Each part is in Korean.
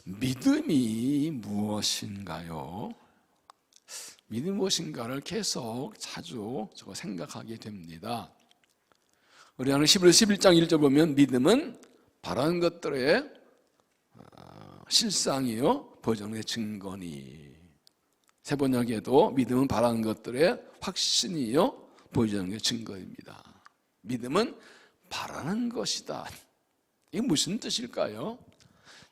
믿음이 무엇인가요? 믿음이 무엇인가를 계속 자주 생각하게 됩니다. 우리 하는 히브리서 11장 1절 보면 믿음은 바라는 것들의 실상이요 보정의 증거니. 세 번역에도 믿음은 바라는 것들의 확신이요 보정의 증거입니다. 믿음은 바라는 것이다. 이게 무슨 뜻일까요?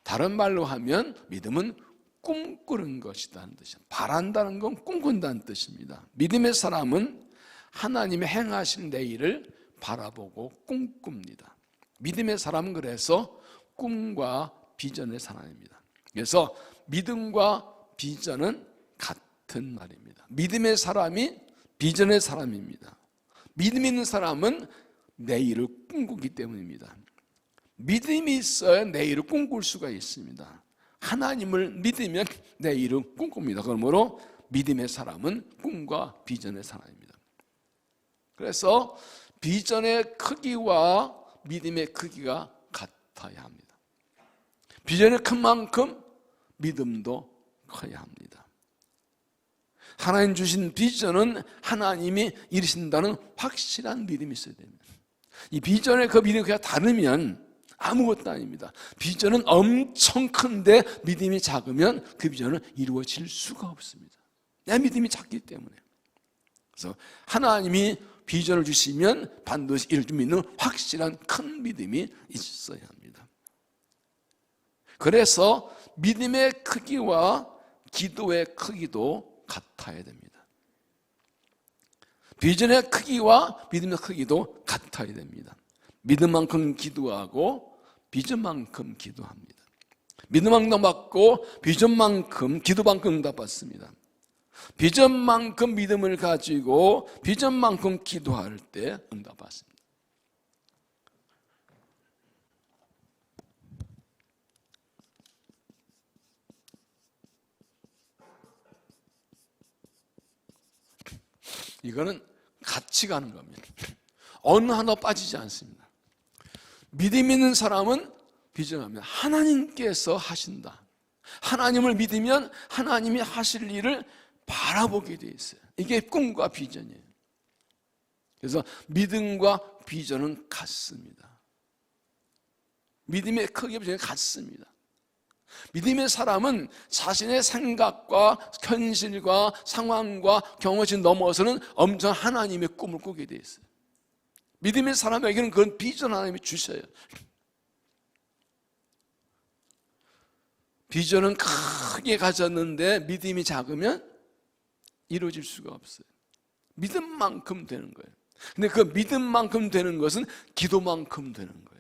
다른 말로 하면 믿음은 꿈꾸는 것이라는 뜻이에요. 바란다는 건 꿈꾼다는 뜻입니다. 믿음의 사람은 하나님의 행하실 내일을 바라보고 꿈꿉니다. 믿음의 사람은 그래서 꿈과 비전의 사람입니다. 그래서 믿음과 비전은 같은 말입니다. 믿음의 사람이 비전의 사람입니다. 믿음 있는 사람은 내일을 꿈꾸기 때문입니다. 믿음이 있어야 내일을 꿈꿀 수가 있습니다. 하나님을 믿으면 내일을 꿈꿉니다. 그러므로 믿음의 사람은 꿈과 비전의 사람입니다. 그래서 비전의 크기와 믿음의 크기가 같아야 합니다. 비전이 큰 만큼 믿음도 커야 합니다. 하나님 주신 비전은 하나님이 이루신다는 확실한 믿음이 있어야 됩니다. 이 비전의 그 믿음이 그냥 다르면 아무것도 아닙니다. 비전은 엄청 큰데 믿음이 작으면 그 비전은 이루어질 수가 없습니다. 내 믿음이 작기 때문에. 그래서 하나님이 비전을 주시면 반드시 이룰 줄 믿는 확실한 큰 믿음이 있어야 합니다. 그래서 믿음의 크기와 기도의 크기도 같아야 됩니다. 비전의 크기와 믿음의 크기도 같아야 됩니다. 믿음만큼 기도하고 비전만큼 기도합니다. 믿음만큼 받고 비전만큼 기도만큼 응답받습니다. 비전만큼 믿음을 가지고 비전만큼 기도할 때 응답받습니다. 이거는 같이 가는 겁니다. 어느 하나 빠지지 않습니다. 믿음 있는 사람은 비전합니다. 하나님께서 하신다. 하나님을 믿으면 하나님이 하실 일을 바라보게 돼 있어요. 이게 꿈과 비전이에요. 그래서 믿음과 비전은 같습니다. 믿음의 크기와 비전이 같습니다. 믿음의 사람은 자신의 생각과 현실과 상황과 경험을 넘어서는 엄청 하나님의 꿈을 꾸게 돼 있어요. 믿음의 사람에게는 그런 비전 하나님이 주셔요. 비전은 크게 가졌는데 믿음이 작으면 이루어질 수가 없어요. 믿음만큼 되는 거예요. 근데 그 믿음만큼 되는 것은 기도만큼 되는 거예요.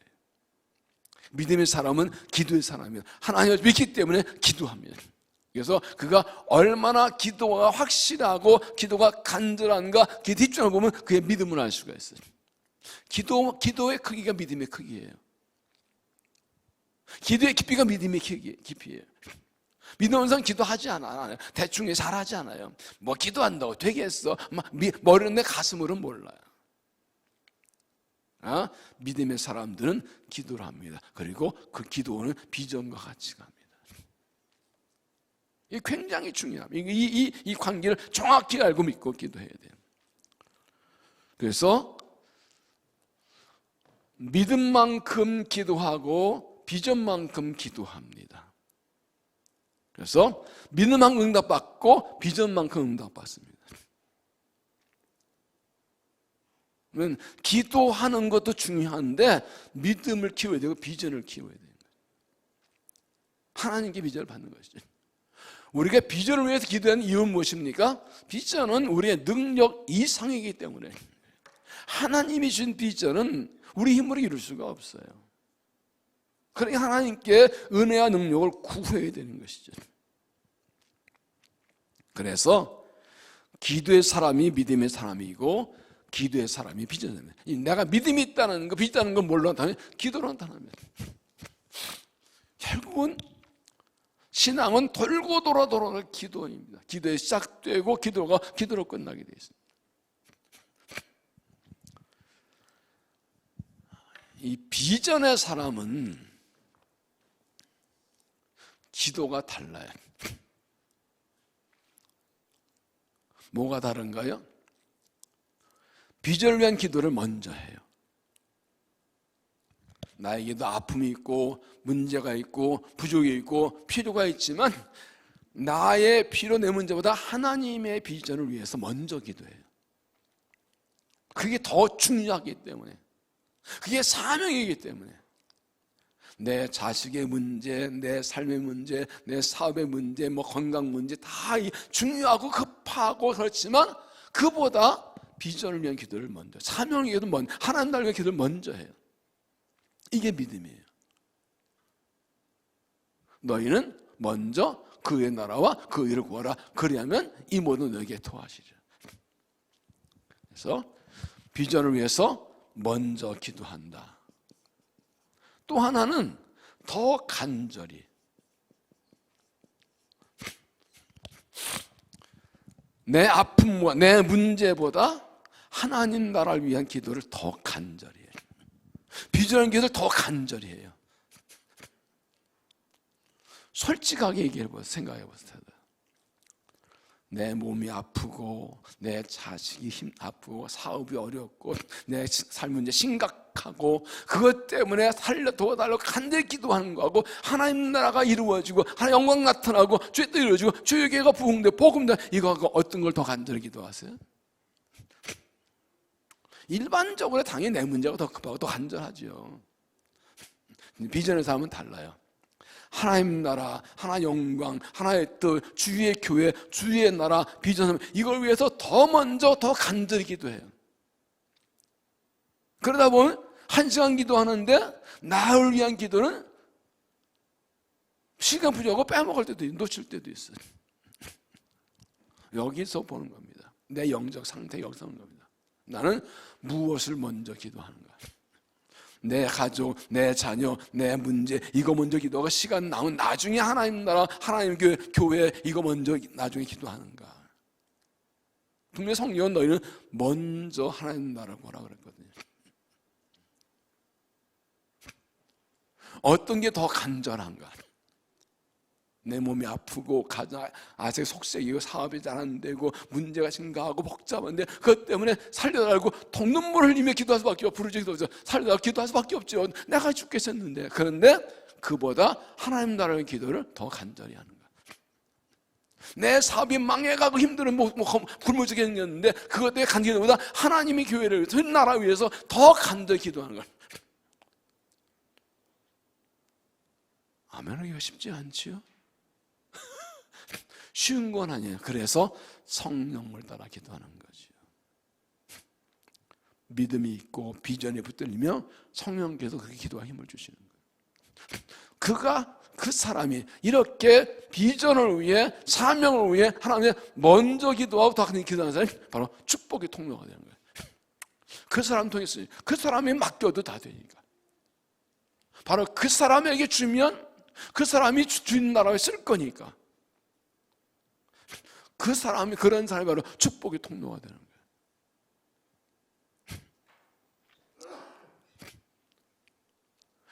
믿음의 사람은 기도의 사람이에요. 하나님을 믿기 때문에 기도합니다. 그래서 그가 얼마나 기도가 확실하고 기도가 간절한가 그 뒷줄을 보면 그의 믿음을 알 수가 있어요. 기도의 크기가 믿음의 크기예요. 기도의 깊이가 믿음의 깊이예요. 믿음은 사람 기도하지 않아요. 대충 잘하지 않아요. 뭐 기도한다고 되겠어? 머리는 내 가슴으로는 몰라요. 믿음의 사람들은 기도를 합니다. 그리고 그 기도는 비전과 같이 갑니다. 이게 굉장히 중요합니다. 이 관계를 정확히 알고 믿고 기도해야 돼요. 그래서 믿음만큼 기도하고 비전만큼 기도합니다. 그래서 믿음만큼 응답받고 비전만큼 응답받습니다. 기도하는 것도 중요한데 믿음을 키워야 되고 비전을 키워야 돼요. 하나님께 비전을 받는 것이죠. 우리가 비전을 위해서 기도하는 이유는 무엇입니까? 비전은 우리의 능력 이상이기 때문에 하나님이 주신 비전은 우리 힘으로 이룰 수가 없어요. 그러니까 하나님께 은혜와 능력을 구해야 되는 것이죠. 그래서 기도의 사람이 믿음의 사람이고 기도의 사람이 비전입니다. 내가 믿음이 있다는 거, 비전 있다는 건 뭘로 나타나면 기도로 나타납니다. 결국은 신앙은 돌고 돌아 기도입니다. 기도에 시작되고 기도로 끝나게 되어 있습니다. 이 비전의 사람은 기도가 달라요. 뭐가 다른가요? 비전을 위한 기도를 먼저 해요. 나에게도 아픔이 있고 문제가 있고 부족이 있고 필요가 있지만 나의 필요 내 문제보다 하나님의 비전을 위해서 먼저 기도해요. 그게 더 중요하기 때문에, 그게 사명이기 때문에 내 자식의 문제, 내 삶의 문제, 내 사업의 문제, 건강 문제 다 중요하고 급하고 그렇지만 그보다 비전을 위한 기도를 먼저, 사명을 위해서 먼저, 하나님 나라를 위한 기도를 먼저 해요. 이게 믿음이에요. 너희는 먼저 그의 나라와 그 의를 구하라. 그리하면 이 모든 너에게 토하시리라. 그래서 비전을 위해서 먼저 기도한다. 또 하나는 더 간절히, 내 아픔과 내 문제보다 하나님 나라를 위한 기도를 더 간절히 해요. 비전의 기도를 더 간절히 해요. 솔직하게 얘기해보세요. 생각해보세요. 내 몸이 아프고 내 자식이 아프고 사업이 어렵고 내 삶 문제 심각하고 그것 때문에 살려 도와달라고 간절히 기도하는 거하고 하나님 나라가 이루어지고 하나님 영광 나타나고 주의 뜻이 이루어지고 주의 계가 부흥되고 복음되고 이거하고 어떤 걸 더 간절히 기도하세요? 일반적으로 당연히 내 문제가 더 급하고 더 간절하죠. 비전의 삶은 달라요. 하나님 나라, 하나님 영광, 하나의 뜻, 주의 교회, 주의 나라, 비전, 이걸 위해서 더 먼저 더 간절히 기도해요. 그러다 보면 1시간 기도하는데 나를 위한 기도는 시간 부족하고 빼먹을 때도 있어요. 놓칠 때도 있어요. 여기서 보는 겁니다. 내 영적 상태 여기서 보는 겁니다. 나는 무엇을 먼저 기도하는가? 내 가족, 내 자녀, 내 문제 이거 먼저 기도하고 시간 나온 나중에 하나님 나라, 하나님 교회 이거 먼저 나중에 기도하는가? 분명히 성경은 너희는 먼저 하나님 나라를 보라 그랬거든요. 어떤 게 더 간절한가? 내 몸이 아프고 아직 속색이고 사업이 잘 안 되고 문제가 심각하고 복잡한데 그것 때문에 살려달라고 눈물 흘리며 기도할 수밖에 없죠. 부르짖기도 하죠. 살려달라고 기도할 수밖에 없죠. 내가 죽겠었는데. 그런데 그보다 하나님 나라의 기도를 더 간절히 하는 거야. 내 사업이 망해가고 힘들어 굶어 죽겠는데 그것 때문에 간절히 기도보다 하나님의 교회를 위해서 나라 위해서 더 간절히 기도하는 거야. 아멘하기가 쉽지 않지요? 쉬운 건 아니에요. 그래서 성령을 따라 기도하는 거죠. 믿음이 있고 비전이 붙들리며 성령께서 그렇게 기도할 힘을 주시는 거예요. 그 사람이 이렇게 비전을 위해 사명을 위해 하나님의 먼저 기도하고 더 기도하는 사람이 바로 축복의 통로가 되는 거예요. 그 사람 통해서 그 사람이 맡겨도 다 되니까. 바로 그 사람에게 주면 그 사람이 주인 나라에 쓸 거니까. 그 사람이 그런 사람이 바로 축복의 통로가 되는 거예요.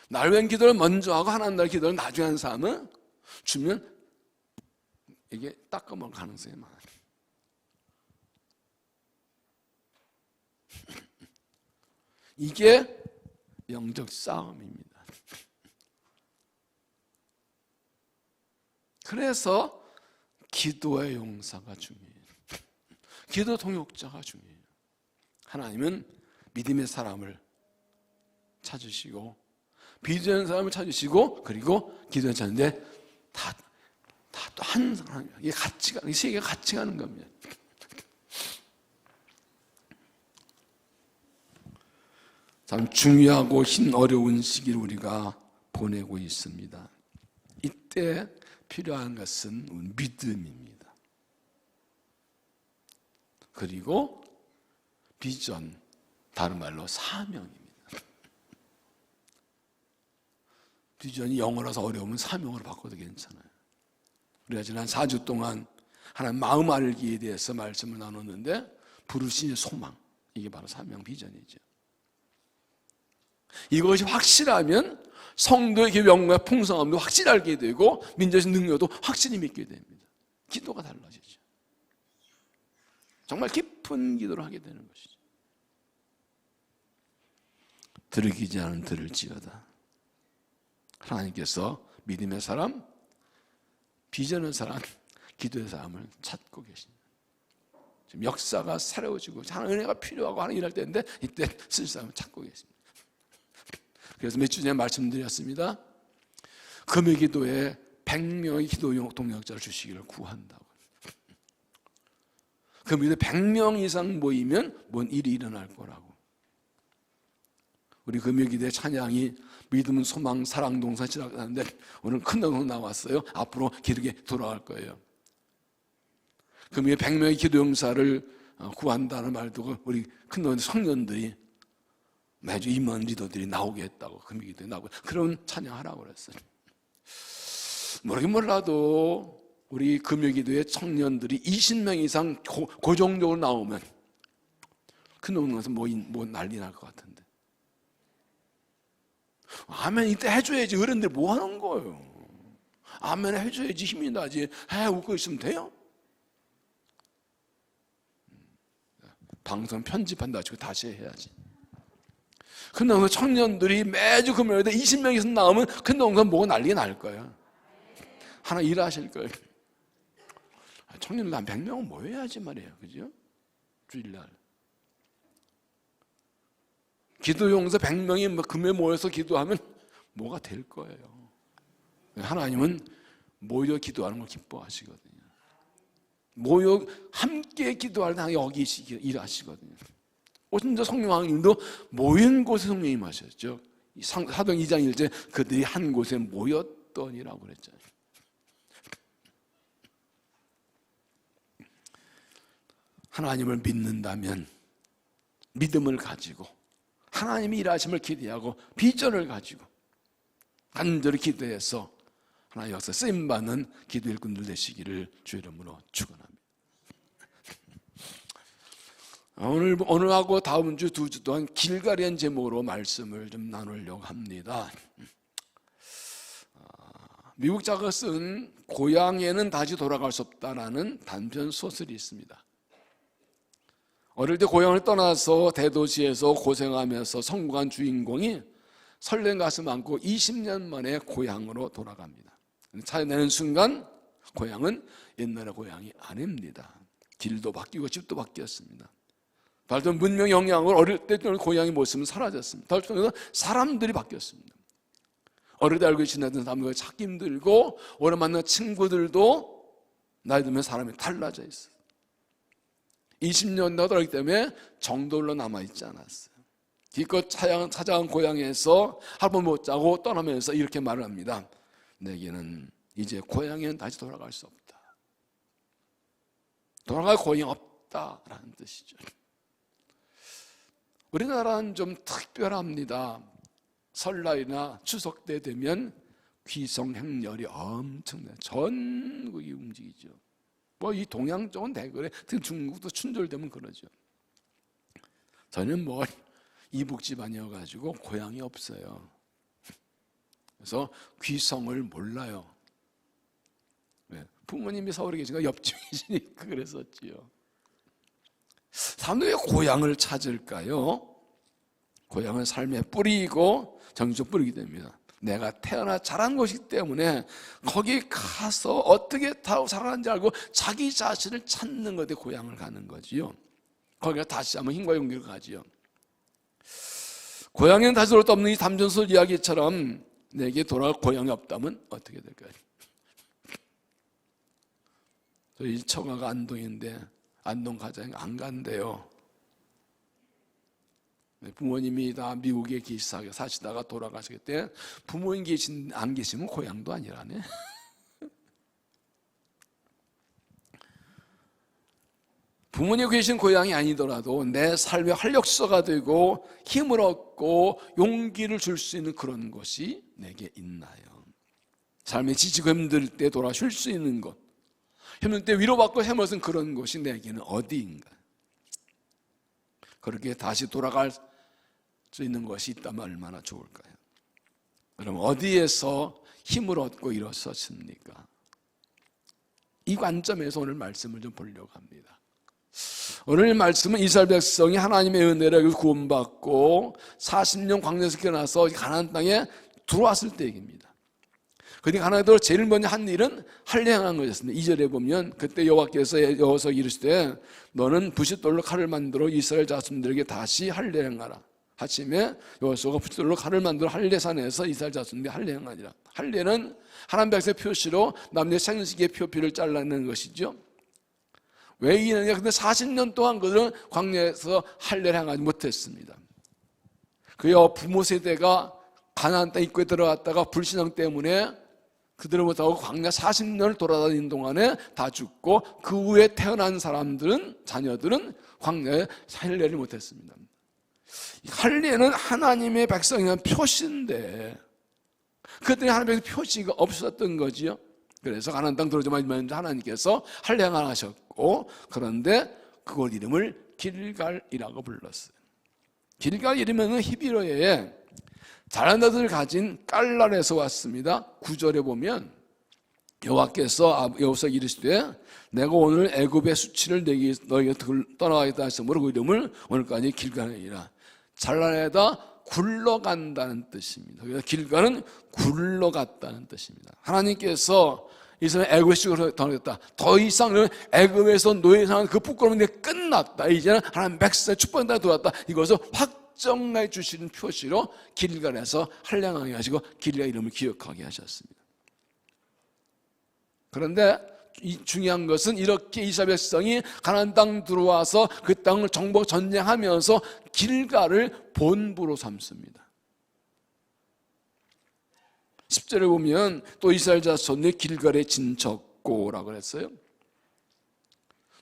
날 위한 기도를 먼저 하고 하나님 나라의 기도를 나중에 하는 사람은 주면 이게 닦아먹을 가능성이 많아요. 이게 영적 싸움입니다. 그래서 기도의 용사가 중요해요. 기도 통역자가 중요해요. 하나님은 믿음의 사람을 찾으시고 비전의 사람을 찾으시고 그리고 기도를 찾는데 다 또 한 사람이에요. 이게 이 세계가 같이 가는 겁니다. 참 중요하고 힘 어려운 시기를 우리가 보내고 있습니다. 이때 필요한 것은 믿음입니다. 그리고 비전, 다른 말로 사명입니다. 비전이 영어라서 어려우면 사명으로 바꿔도 괜찮아요. 우리가 지난 4주 동안 하나님 마음 알기에 대해서 말씀을 나눴는데 부르신 소망, 이게 바로 사명 비전이죠. 이것이 확실하면 성도의 영과 풍성함도 확실히 알게 되고 민족의 능력도 확실히 믿게 됩니다. 기도가 달라지죠. 정말 깊은 기도를 하게 되는 것이죠. 들으기지 않은 들을지어다. 하나님께서 믿음의 사람, 비전의 사람, 기도의 사람을 찾고 계십니다. 지금 역사가 새로워지고 하나님의 은혜가 필요하고 하나님 일할 때인데 이때 쓸 사람을 찾고 계십니다. 그래서 몇 주 전에 말씀드렸습니다. 금요 기도에 100명의 기도 동역자를 주시기를 구한다고. 금요일에 100명 이상 모이면 뭔 일이 일어날 거라고. 우리 금요 기도의 찬양이 믿음, 소망, 사랑, 동산 지나가는데 오늘 큰 동산 나왔어요. 앞으로 기도에 돌아갈 거예요. 금요일에 100명의 기도 용사를 구한다는 말도 우리 큰 동산 청년들이 매주 임원 리더들이 나오게 했다고, 금요 기도에 나오고 그런 찬양하라고 그랬어요. 모르긴 몰라도 우리 금요 기도의 청년들이 20명 이상 고정적으로 나오면 큰 동산에서 뭐 난리 날 것 같은데. 아멘 이때 해줘야지. 어른들 뭐 하는 거예요? 아멘 해줘야지 힘이 나지. 웃고 있으면 돼요? 방송 편집한다 치고 다시 해야지. 큰 동산 청년들이 매주 금요일에 20명 이상 나오면 큰 동산 뭐가 난리 날 거예요. 하나 일하실 거예요. 청년들 한 100명은 모여야지 말이에요. 그죠? 주일날 기도 용사 100명이 금요일 모여서 기도하면 뭐가 될 거예요. 하나님은 모여 기도하는 걸 기뻐하시거든요. 모여 함께 기도할 때 여기 일하시거든요. 오신자 성령님도 모인 곳에 성령님 하셨죠. 사도행 2장 1절 그들이 한 곳에 모였더니라고 그랬잖아요. 하나님을 믿는다면 믿음을 가지고 하나님이 일하심을 기대하고 비전을 가지고 간절히 기도해서 하나님 역사 쓰임받는 기도 일꾼들 되시기를 주의 이름으로 축원합니다. 오늘하고 다음 주 2주 동안 길가리한 제목으로 말씀을 좀 나누려고 합니다. 미국 작가가 쓴 고향에는 다시 돌아갈 수 없다라는 단편 소설이 있습니다. 어릴 때 고향을 떠나서 대도시에서 고생하면서 성공한 주인공이 설렘 가슴 안고 20년 만에 고향으로 돌아갑니다. 찾아내는 순간 고향은 옛날의 고향이 아닙니다. 길도 바뀌고 집도 바뀌었습니다. 발전 문명 영향으로 어릴 때 고향의 모습은 사라졌습니다. 발전해서 사람들이 바뀌었습니다. 어릴 때 알고 지내던 사람들 찾기 힘들고 오래 만난 친구들도 나이 들면 사람이 달라져 있어요. 20년 나더기 때문에 정돌로 남아있지 않았어요. 기껏 찾아간 고향에서 하루 못 자고 떠나면서 이렇게 말을 합니다. 내게는 이제 고향에는 다시 돌아갈 수 없다. 돌아갈 고향이 없다라는 뜻이죠. 우리나라는 좀 특별합니다. 설날이나 추석 때 되면 귀성 행렬이 엄청나요. 전국이 움직이죠. 이 동양 쪽은 대그래. 특히 중국도 춘절되면 그러죠. 저는 이북 집안이어가지고 고향이 없어요. 그래서 귀성을 몰라요. 부모님이 서울에 계시니까 옆집이시니까 그랬었지요. 사람들이 왜 고향을 찾을까요? 고향은 삶의 뿌리이고 정신적 뿌리이기 됩니다. 내가 태어나 자란 것이기 때문에 거기 가서 어떻게 살아가는지 알고 자기 자신을 찾는 것에 고향을 가는 거지요. 거기가 다시 한번 힘과 용기를 가지요. 고향에는 다시 돌아올 수 없는 이 담전술 이야기처럼 내게 돌아갈 고향이 없다면 어떻게 될까요? 저희 처가가 안동인데 안동 가장이 안 간대요. 부모님이 다 미국에 사시다가 돌아가시기 때문에 부모님 안 계시면 고향도 아니라네. 부모님 계신 고향이 아니더라도 내 삶의 활력소가 되고 힘을 얻고 용기를 줄 수 있는 그런 곳이 내게 있나요? 삶에 지치고 힘들 때 돌아 쉴 수 있는 곳, 힘들 때 위로받고 해먹은 그런 곳이 내게는 어디인가? 그렇게 다시 돌아갈 수 있는 것이 있다면 얼마나 좋을까요? 그럼 어디에서 힘을 얻고 일어섰습니까? 이 관점에서 오늘 말씀을 좀 보려고 합니다. 오늘 말씀은 이스라엘 백성이 하나님의 은혜를 구원받고 40년 광야에서 깨어나서 가나안 땅에 들어왔을 때 얘기입니다. 그런데 가나안에서 제일 먼저 한 일은 할례행한 것이었습니다. 2절에 보면 그때 여호와께서 여호수아 이르시되 너는 부싯돌로 칼을 만들어 이스라엘 자손들에게 다시 할례행하라 하시매 여호수아가 부싯돌로 칼을 만들어 할례산에서 이스라엘 자손들에게 할례행하니라. 할례는 하나님 백성의 표시로 남녀 생식의 표피를 잘라내는 것이죠. 왜 이러냐? 근데 40년 동안 그들은 광야에서 할례를 행하지 못했습니다. 그의 부모 세대가 가나안 땅 입구에 들어갔다가 불신앙 때문에 그들을 못하고 광야 40년을 돌아다니는 동안에 다 죽고 그 후에 태어난 사람들은 자녀들은 광야에 할례를 못했습니다. 할례는 하나님의 백성이라는 표시인데 그들이 하나님의 표시가 없었던 거지요. 그래서 가나안 땅 들어오자마자 하나님께서 할례를 하셨고 그런데 그곳 이름을 길갈이라고 불렀어요. 길갈 이름은 히브리어에 자라나들을 가진 깔랄에서 왔습니다. 9절에 보면 여호와께서 여호수아 이르시되 내가 오늘 애굽의 수치를 너희에게 떠나가겠다 하심으로 그 이름을 오늘까지 길갈이라. 잘라내다 굴러간다는 뜻입니다. 그래서 길갈은 굴러갔다는 뜻입니다. 하나님께서 이스라엘 애굽에서 떠나겠다. 더 이상 애굽에서 노예상한 그 부끄러운 게 끝났다. 이제는 하나님 백성의 축복의 땅에 들어왔다. 이것을 확정해 주시는 표시로 길갈에서 할례하게 하시고 길갈 이름을 기억하게 하셨습니다. 그런데 이 중요한 것은 이렇게 이스라엘 백성이 가나안 땅 들어와서 그 땅을 정복 전쟁하면서 길갈을 본부로 삼습니다. 10절에 보면 또 이스라엘 자손이 길갈에 진쳤고라고 했어요.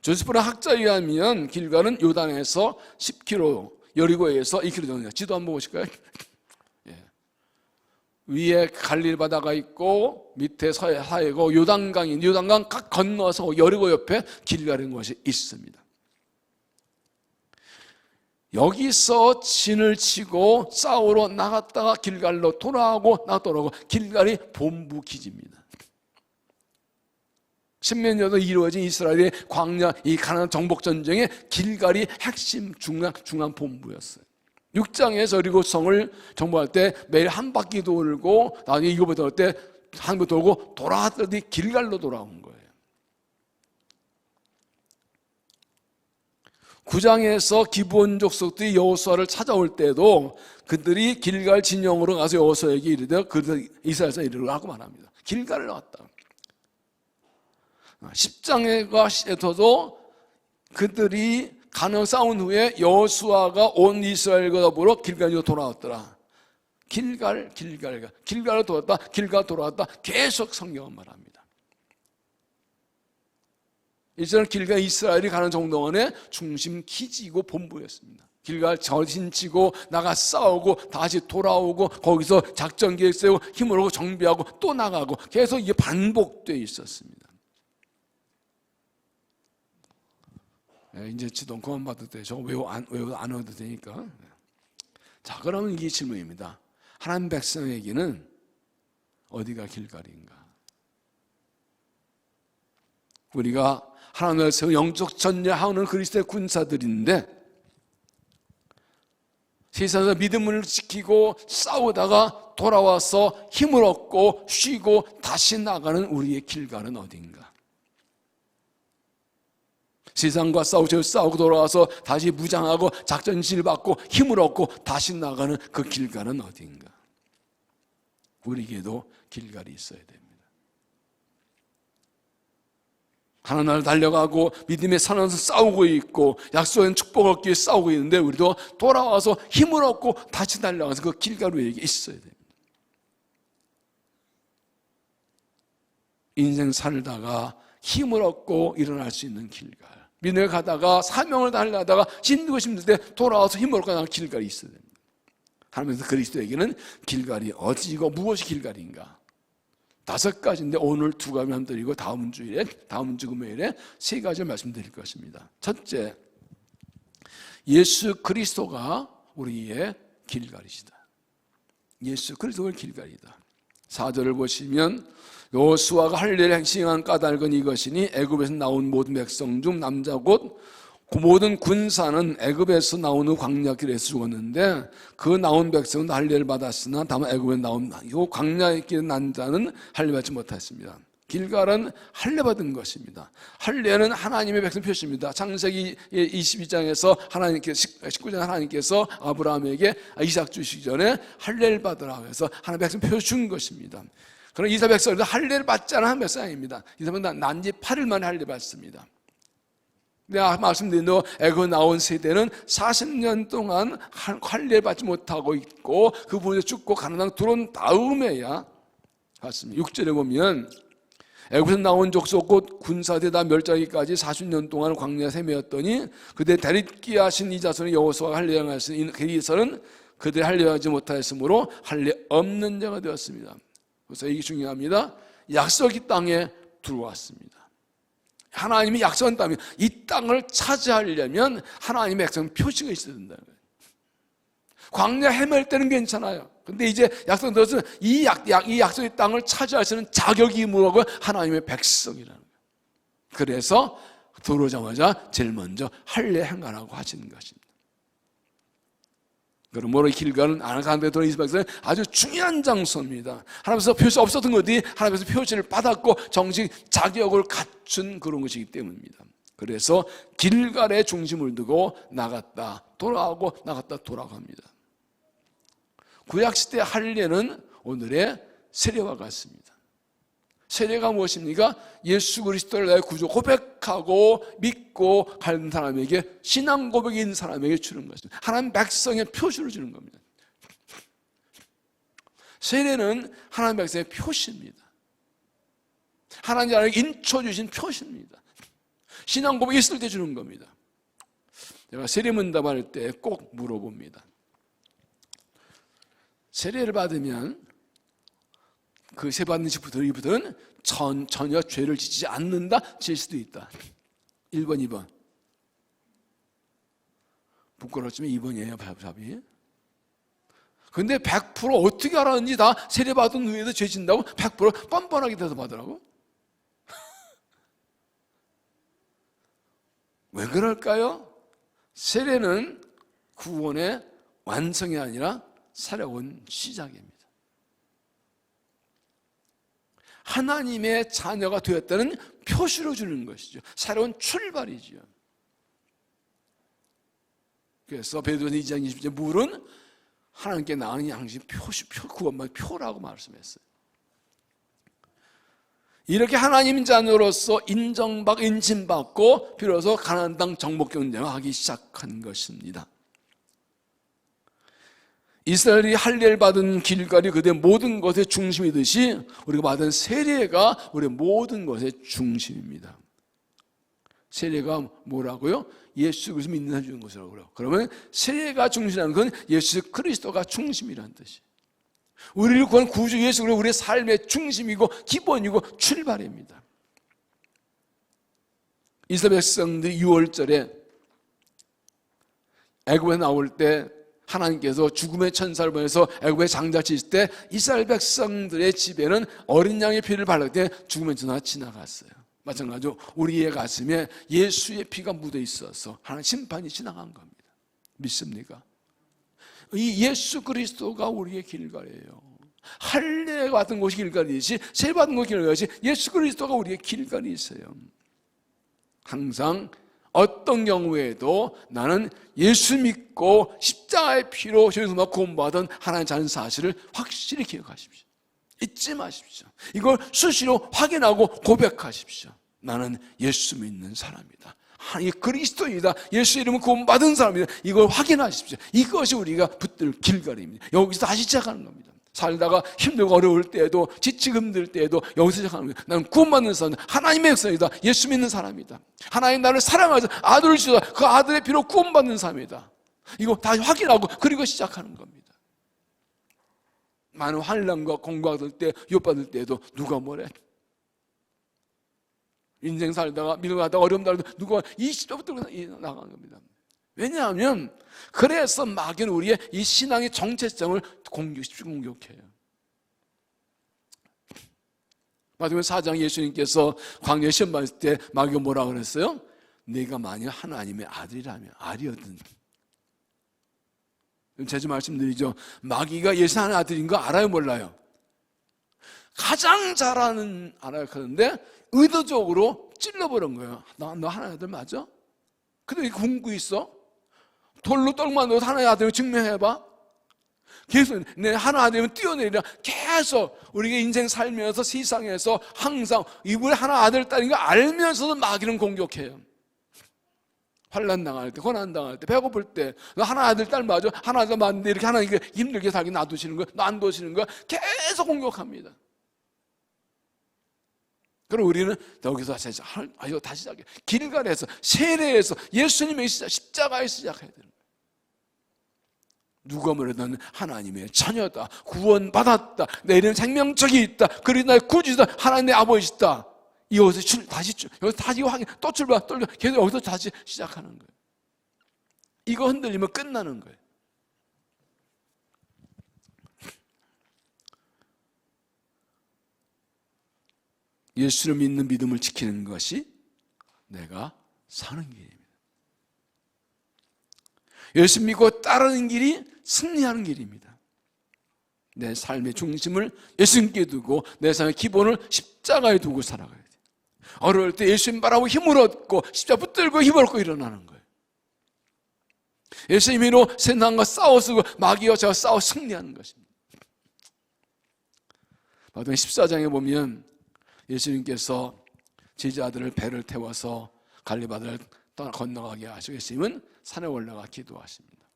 조세프라 학자에 의하면 길갈은 요단에서 10km, 여리고에서 2km 정도입니다. 지도 한번 보실까요? 예. 위에 갈릴 바다가 있고 밑에 사해고 요단강이 요단강 각 건너서 여리고 옆에 길갈인 것이 있습니다. 여기서 진을 치고 싸우러 나갔다가 길갈로 돌아오고 길갈이 본부 기지입니다. 십몇 년도 이루어진 이스라엘의 광야 이 가나안 정복 전쟁의 길갈이 핵심 중앙 본부였어요. 6장에서 여리고 성을 정복할 때 매일 한 바퀴 돌고 나중에 이거부터 돌 때 한 바퀴 돌고 돌아왔더니 길갈로 돌아온 거예요. 9장에서 기브온 족속들이 여호수아를 찾아올 때도 그들이 길갈 진영으로 가서 여호수아에게 이르되 그들 이스라엘에서 이르라고 말합니다. 길갈을 왔다. 10장에서도 그들이 가나안 싸운 후에 여호수아가 온 이스라엘과 더불어 길갈로 돌아왔더라. 길갈로 돌아왔다. 길갈 돌아왔다. 계속 성경은 말합니다. 이제는 길갈 이스라엘이 가는 정동원의 중심 기지고 본부였습니다. 길갈 전신치고 나가 싸우고 다시 돌아오고 거기서 작전 계획 세우고 힘을 얻고 정비하고 또 나가고 계속 이게 반복되어 있었습니다. 이제 지도 그만 봐도 돼. 저거 외워 안 외워도 되니까. 자, 그러면 이게 질문입니다. 하나님 백성에게는 어디가 길갈인가? 우리가 하나님께서 영적 전쟁하는 그리스도의 군사들인데 세상에서 믿음을 지키고 싸우다가 돌아와서 힘을 얻고 쉬고 다시 나가는 우리의 길갈은 어딘가? 세상과 싸우고 돌아와서 다시 무장하고 작전 지시를 받고 힘을 얻고 다시 나가는 그 길갈은 어딘가? 우리에게도 길갈이 있어야 됩니다. 하나님을 달려가고 믿음의 산에서 싸우고 있고 약속된 축복을 얻기 위해 싸우고 있는데 우리도 돌아와서 힘을 얻고 다시 달려가서 그 길갈 우리에게 있어야 됩니다. 인생 살다가 힘을 얻고 일어날 수 있는 길갈, 믿음에 가다가 사명을 달려다가 힘들고 힘들 때 돌아와서 힘을 얻고 나가는 길갈이 있어야 됩니다. 하나님께서 그리스도에게는 길갈이 어디고 무엇이 길갈인가? 5가지인데 오늘 2가지만 드리고 다음 주 금요일에 3가지를 말씀드릴 것입니다. 첫째, 예수 그리스도가 우리의 길갈이시다. 예수 그리스도가 길갈이다. 4절을 보시면 여호수아가 할례를 행시한 까닭은 이것이니 애굽에서 나온 모든 백성 중 남자 곧 그 모든 군사는 애굽에서 나온 후 광야길에서 죽었는데 그 나온 백성은 할례를 받았으나 다만 애굽에 나온 이 광야길에 난 자는 할례 받지 못했습니다. 길갈은 할례 받은 것입니다. 할례는 하나님의 백성 표시입니다. 창세기 22장에서 하나님께서 19장 하나님께서 아브라함에게 이삭 주시기 전에 할례를 받으라고 해서 하나님의 백성 표시 준 것입니다. 그럼 이스라엘 백성은 할례를 받지 않은 백성이 아닙니다. 이 사람은 난지 8일 만에 할례 받습니다. 내가 말씀드린 대로 애굽 나온 세대는 40년 동안 할례를 받지 못하고 있고 그 부분에 죽고 가나안 땅 들어온 다음에야 갔습니다. 6절에 보면 애굽에서 나온 족속 곧 군사대 다 멸절하기까지 40년 동안 광야 셈이었더니 그대 다릿기 하신 이 자손이 여호수아가 할례 행하신 이 이스라엘은 그들 할례하지 못하였으므로 할례 없는 자가 되었습니다. 그래서 이게 중요합니다. 약속의 땅에 들어왔습니다. 하나님이 약속한 땅에 이 땅을 차지하려면 하나님의 백성 표시가 있어야 된다는 거예요. 광야 헤맬 때는 괜찮아요. 근데 이제 약속 들어서 이 약속의 땅을 차지할 수 있는 자격이 뭐라고? 하나님의 백성이라는 거예요. 그래서 들어오자마자 제일 먼저 할례 행하라고 하시는 것입니다. 그러므로 길갈은 아나가는데 들어온 이스라엘 백성은 아주 중요한 장소입니다. 하나님께서 표시 없었던 것이 하나님께서 표시를 받았고 정식 자격을 갖춘 그런 것이기 때문입니다. 그래서 길갈에 중심을 두고 나갔다 돌아가고 나갔다 돌아가고 합니다. 구약시대 할례는 오늘의 세례와 같습니다. 세례가 무엇입니까? 예수 그리스도를 나의 구주 고백하고 믿고 가는 사람에게 신앙 고백이 있는 사람에게 주는 것입니다. 하나님 백성의 표시를 주는 겁니다. 세례는 하나님 백성의 표시입니다. 하나님이 인쳐 주신 표시입니다. 신앙 고백이 있을 때 주는 겁니다. 제가 세례 문답할 때 꼭 물어봅니다. 세례를 받으면 그 세받는 이부터는 전혀 죄를 짓지 않는다, 질 수도 있다. 1번, 2번. 부끄러웠지만 2번이에요, 답이. 근데 100% 어떻게 알았는지 다 세례받은 후에도 죄 짓는다고 100% 뻔뻔하게 대답하더라고. 왜 그럴까요? 세례는 구원의 완성이 아니라 살아온 시작입니다. 하나님의 자녀가 되었다는 표시로 주는 것이죠. 새로운 출발이죠. 그래서 베드로서 2장 20절 물은 하나님께 나은 양심 표시, 그것만 표라고 말씀했어요. 이렇게 하나님 자녀로서 인정받고 비로소 가나안 땅 정복 경쟁하기 시작한 것입니다. 이스라엘이 할례를 받은 길갈이 그들의 모든 것의 중심이듯이 우리가 받은 세례가 우리의 모든 것의 중심입니다. 세례가 뭐라고요? 예수 그리스도 믿는 사람 주는 것이라고 그래요. 그러면 세례가 중심이라는 건 예수 그리스도가 중심이라는 뜻이에요. 우리를 구한 구주 예수 그리스도 우리의 삶의 중심이고 기본이고 출발입니다. 이스라엘 백성들이 6월절에 애굽에 나올 때 하나님께서 죽음의 천사를 보내서 애굽에 장자치실 때 이스라엘 백성들의 집에는 어린 양의 피를 발랐을 때 죽음의 천사가 지나갔어요. 마찬가지로 우리의 가슴에 예수의 피가 묻어 있어서 하나님 심판이 지나간 겁니다. 믿습니까? 이 예수 그리스도가 우리의 길갈이에요. 할례 받은 곳이 길갈이듯이 세례 받은 곳이 길갈이듯이 예수 그리스도가 우리의 길갈이세요. 항상 어떤 경우에도 나는 예수 믿고 십자가의 피로 죄에서 구원받은 하나님 자는 사실을 확실히 기억하십시오. 잊지 마십시오. 이걸 수시로 확인하고 고백하십시오. 나는 예수 믿는 사람이다. 이 그리스도이다. 예수 이름은 구원받은 사람이다. 이걸 확인하십시오. 이것이 우리가 붙들 길갈입니다. 여기서 다시 시작하는 겁니다. 살다가 힘들고 어려울 때에도 지치고 힘들 때에도 여기서 시작하는 거예요. 나는 구원받는 사람, 하나님의 백성이다. 예수 믿는 사람이다. 하나님 나를 사랑하셔서 아들을 주셔서 그 아들의 피로 구원받는 사람이다. 이거 다시 확인하고 그리고 시작하는 겁니다. 많은 환난과 공고가 될 때, 유혹받을 때에도 누가 뭐래? 인생 살다가 밀어가다가 어려움 달고 누가 20조부터 나간 겁니다. 왜냐하면 그래서 마귀는 우리의 이 신앙의 정체성을 공격해요. 마태복음 4장 예수님께서 광야에 시험 받을 때 마귀가 뭐라 그랬어요? 네가 만약 하나님의 아들이라면, 알이거든. 제가 말씀드리죠. 마귀가 예수 하나님의 아들인 거 알아요, 몰라요? 가장 잘 알아요. 그런데 의도적으로 찔러버린 거예요. 너 하나님의 아들 맞아? 근데 왜 궁구 있어? 돌로 떡만 넣어서 하나님의 아들을 증명해봐. 계속 내 하나님의 아들이면 뛰어내리라. 계속 우리가 인생 살면서 세상에서 항상 이분이 하나님의 아들 딸인 걸 알면서도 마귀는 공격해요. 환난 당할 때, 고난 당할 때, 배고플 때, 너 하나님의 아들 딸 맞아? 하나님의 아들 맞는데 이렇게 하나님 힘들게 살게 놔두시는 거야? 너 안 도시는 거야? 계속 공격합니다. 그럼 우리는 여기서 다시 시작해. 길갈에서, 세례에서, 예수님의 십자가에서 시작해야 되는 거예요. 누가 뭐래도 하나님의 자녀다, 구원받았다, 내 이름 생명적이 있다, 그리고 나의 구주다, 하나님 내 아버지다. 여기서 다시 확인, 또 출발, 계속 여기서 다시 시작하는 거예요. 이거 흔들리면 끝나는 거예요. 예수를 믿는 믿음을 지키는 것이 내가 사는 길입니다. 예수 믿고 따르는 길이 승리하는 길입니다. 내 삶의 중심을 예수님께 두고 내 삶의 기본을 십자가에 두고 살아가야 돼요. 어려울 때 예수님 바라고 힘을 얻고 십자가 붙들고 힘을 얻고 일어나는 거예요. 예수님으로 세상과 싸워서 마귀와 저와 싸워 승리하는 것입니다. 마태복음 14장에 보면 예수님께서 제자들을 배를 태워서 갈릴리바다를 건너가게 하시고 예수님은 산에 올라가 기도하십니다.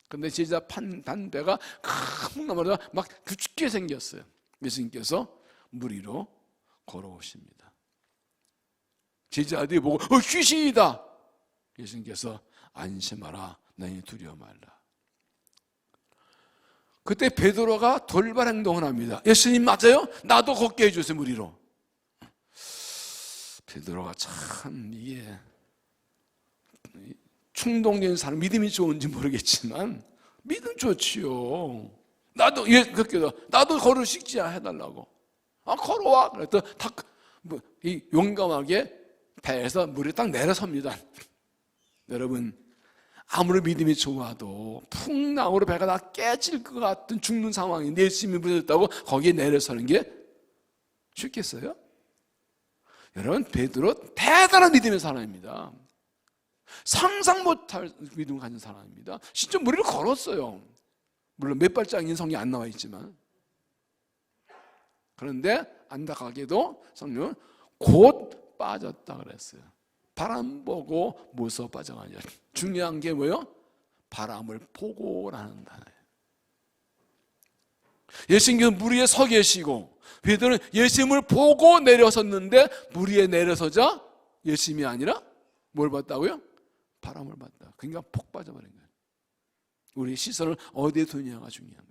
그런데 제자 단배가 큰 나무로 막 죽게 생겼어요. 예수님께서 물 위로 걸어오십니다. 제자들이 보고 귀신이다. 예수님께서 안심하라, 너희 두려워 말라. 그때 베드로가 돌발 행동을 합니다. 예수님 맞아요? 나도 걷게 해주세요, 물 위로. 베드로가 참 이게 충동적인 사람, 믿음이 좋은지 모르겠지만 믿음 좋지요. 나도 나도 걸을 수 있지 해달라고. 걸어와. 그랬더니 용감하게 배에서 물에 딱 내려섭니다. 여러분, 아무리 믿음이 좋아도 풍랑으로 배가 다 깨질 것 같은 죽는 상황인데 예수님이 부르셨다고 거기에 내려서는 게 쉽겠어요? 여러분, 베드로 대단한 믿음의 사람입니다. 상상 못할 믿음을 가진 사람입니다. 진짜 무리를 걸었어요. 물론 몇 발짝인 성경이 안 나와 있지만. 그런데 안타깝게도 성경은 곧 빠졌다 그랬어요. 바람 보고 무서워 빠져가냐. 중요한 게 뭐예요? 바람을 보고라는 단어예요. 예수님께서 물 위에 서 계시고 베드로는 예수님을 보고 내려섰는데 물 위에 내려서자 예수님이 아니라 뭘 봤다고요? 바람을 봤다. 그러니까 폭 빠져버린 거예요. 우리 시선을 어디에 두냐가 중요한 거예요.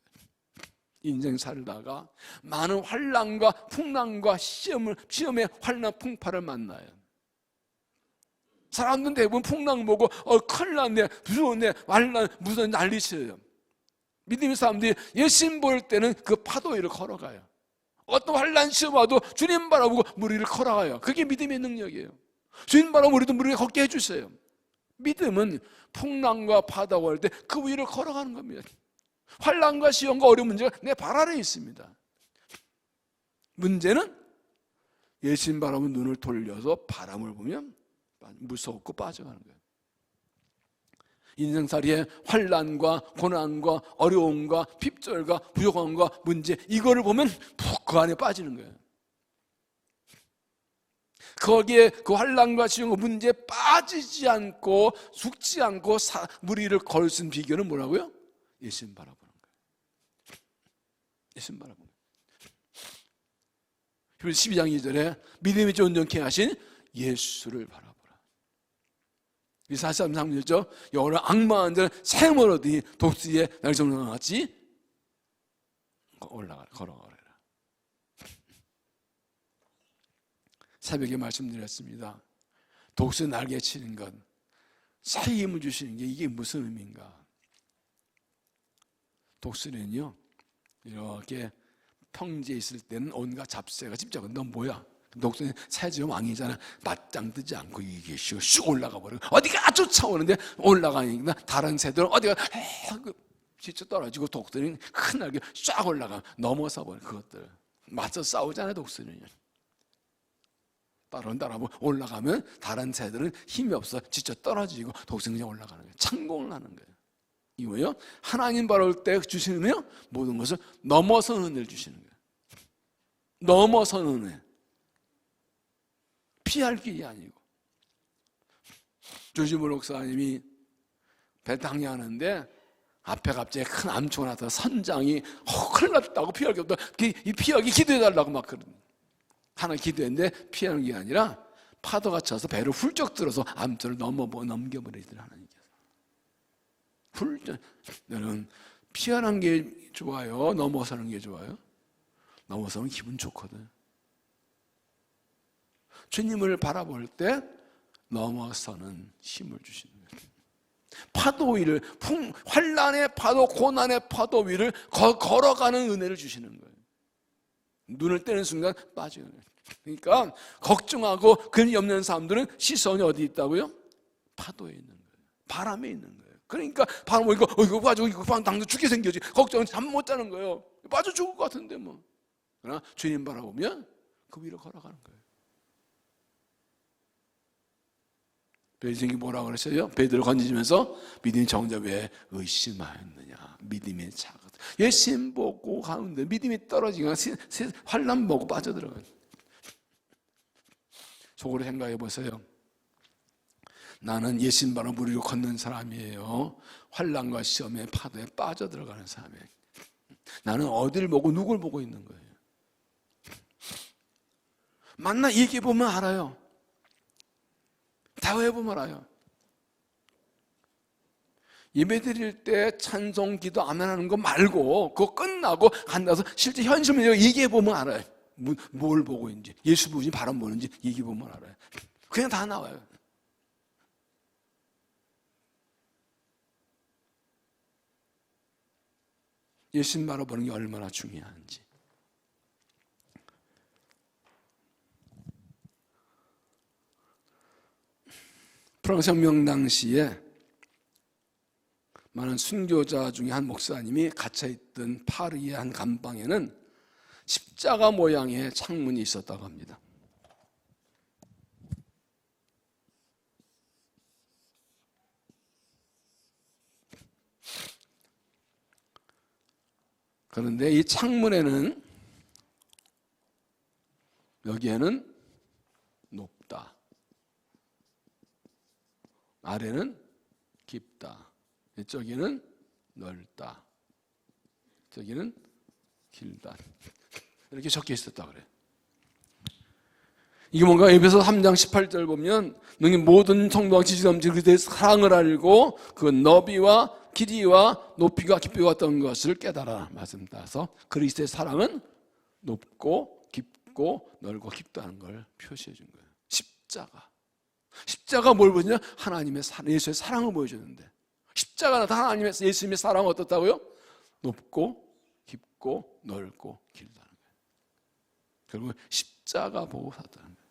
인생 살다가 많은 환난과 풍랑과 시험의 환난 풍파를 만나요. 사람들은 대부분 풍랑 보고 큰일 났네, 무서웠네, 환난 무슨 난리쳐요. 믿음의 사람들이 예수님 볼 때는 그 파도 위를 걸어가요. 어떤 환난 시험 와도 주님 바라보고 물 위를 걸어가요. 그게 믿음의 능력이에요. 주님 바라보고 우리도 물 위에 걷게 해주세요. 믿음은 풍랑과 바다가 올 때 그 위를 걸어가는 겁니다. 환난과 시험과 어려운 문제가 내 발 아래에 있습니다. 문제는 예수님 바라보면 눈을 돌려서 바람을 보면 무섭고 빠져가는 거예요. 인생살이의 환난과 고난과 어려움과 핍절과 부족함과 문제, 이거를 보면 푹 그 안에 빠지는 거예요. 거기에 그 환난과 시험과 문제에 빠지지 않고 죽지 않고 물 위를 걸을 수 있는 비결은 뭐라고요? 예수님 바라보는 거예요. 예수님 바라보는 거예요. 히브리서 12장 2절에 믿음이 온전케 하신 예수를 바라보라. 이 43장이죠. 여호와를 악마한 자는 생을 얻으니 독수리의 날정과 같이 걸어가라. 새벽에 말씀드렸습니다. 독수리 날개 치는 것, 새 힘을 주시는 게 이게 무슨 의미인가? 독수리는요, 이렇게 평지에 있을 때는 온갖 잡새가 찝쩍은 넌 뭐야? 독수리는 새지의 왕이잖아. 맞짱 뜨지 않고 이게 슉 올라가 버리고 어디가 쫓아오는데 올라가니까 다른 새들은 어디가 진짜 떨어지고 독수리는 큰 날개 쫙 올라가 넘어서 버려. 그것들 맞서 싸우잖아요. 독수리는 따라오고 올라가면 다른 새들은 힘이 없어 진짜 떨어지고 독수리는 그냥 올라가는 거예요. 창공을 하는 거예요. 이거요, 하나님 바라볼 때 주시는 모든 것을 넘어서는 은혜를 주시는 거예요. 넘어서는 은혜, 피할 길이 아니고. 조지모 목사님이 배당이 하는데 앞에 갑자기 큰 암초가 나타나 선장이 큰일 났다고 피할 게 없다. 이 피하기 기도해달라고 막 그러는. 하나 기도했는데 피하는 게 아니라 파도가 쳐서 배를 훌쩍 들어서 암초를 넘겨버리더라. 하나님께서 훌쩍. 너는 피하는 게 좋아요? 넘어서는 게 좋아요? 넘어서는 기분 좋거든. 주님을 바라볼 때 넘어서는 힘을 주시는 거예요. 파도 위를, 환난의 파도, 고난의 파도 위를 걸어가는 은혜를 주시는 거예요. 눈을 떼는 순간 빠지는 거예요. 그러니까 걱정하고 근이 없는 사람들은 시선이 어디 있다고요? 파도에 있는 거예요. 바람에 있는 거예요. 그러니까 바람 오니까 이거 빠지고 이거 당장 죽게 생겨지. 걱정은 잠 못 자는 거예요. 빠져 죽을 것 같은데 뭐. 그러나 주님 바라보면 그 위로 걸어가는 거예요. 베드로가 뭐라고 그랬어요? 베드로 건지면서 믿음이 정자 왜 의심하였느냐? 믿음이 작았다. 예수님 보고 가는데 믿음이 떨어지거나 환난 보고 빠져들어가요. 속으로 생각해 보세요. 나는 예수님 바로 물 위로 걷는 사람이에요. 환난과 시험의 파도에 빠져들어가는 사람이에요. 나는 어디를 보고 누굴 보고 있는 거예요? 만나 얘기해 보면 알아요. 대화해 보면 알아요. 예배 드릴 때 찬송 기도 아멘 하는 거 말고 그거 끝나고 간다서 실제 현실을 얘기해 보면 알아요. 뭘 보고 있는지, 예수 보는지 바람 보는지 얘기해 보면 알아요. 그냥 다 나와요. 예수님 바라보는 게 얼마나 중요한지. 프랑스 혁명 당시에 많은 순교자 중에 한 목사님이 갇혀있던 파리의 한 감방에는 십자가 모양의 창문이 있었다고 합니다. 그런데 이 창문에는 여기에는 높다, 아래는 깊다, 이쪽에는 넓다, 저기는 길다, 이렇게 적혀 있었다 그래요. 이게 뭔가 에베소 3장 18절 보면 너희 모든 성도와 지식함지 그리스도의 사랑을 알고 그 너비와 길이와 높이가 깊이가 어떤 것을 깨달아 말씀 따서 그리스도의 사랑은 높고 깊고 넓고 깊다는 걸 표시해 준 거예요. 십자가 뭘 보여주냐? 하나님의 사랑, 예수의 사랑을 보여주는데 십자가 나타난 하나님의 예수님의 사랑은 어떻다고요? 높고 깊고 넓고 길다는 거예요. 결국 십자가 보고 살았다는 거예요.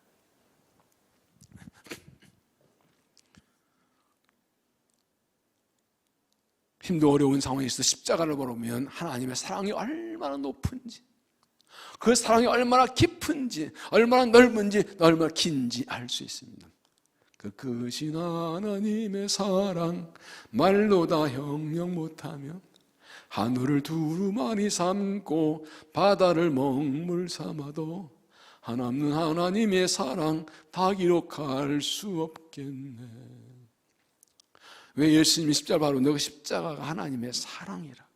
힘도 어려운 상황에 있어 십자가를 보면 하나님의 사랑이 얼마나 높은지, 그 사랑이 얼마나 깊은지, 얼마나 넓은지, 얼마나 긴지 알 수 있습니다. 그 크신 하나님의 사랑 말로 다 형용 못하면 하늘을 두루마리 삼고 바다를 먹물 삼아도 하나님 하나님의 사랑 다 기록할 수 없겠네. 왜 예수님이 십자가를 바르는데 그 십자가가 하나님의 사랑이라.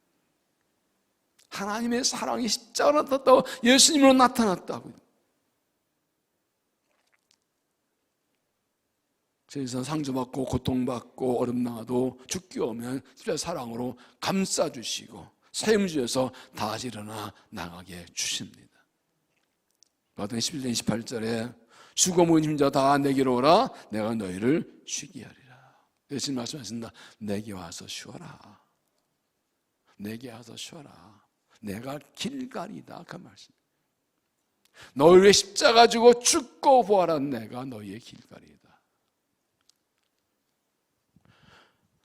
하나님의 사랑이 십자가로 나타났다고, 예수님으로 나타났다고. 세상 상처받고 고통받고 어렵 나가도 죽기 오면 십자가 사랑으로 감싸주시고 샘 주셔서 다시 일어나 나가게 주십니다. 마태복음 11장 28절에 수고 무거운 짐자 다 내게로 오라 내가 너희를 쉬게 하리라. 예수님 말씀하신다. 내게 와서 쉬어라. 내게 와서 쉬어라. 내가 길갈이다. 그 말씀. 너를 위해 십자가 지고 죽고 부활한 내가 너희의 길갈이다.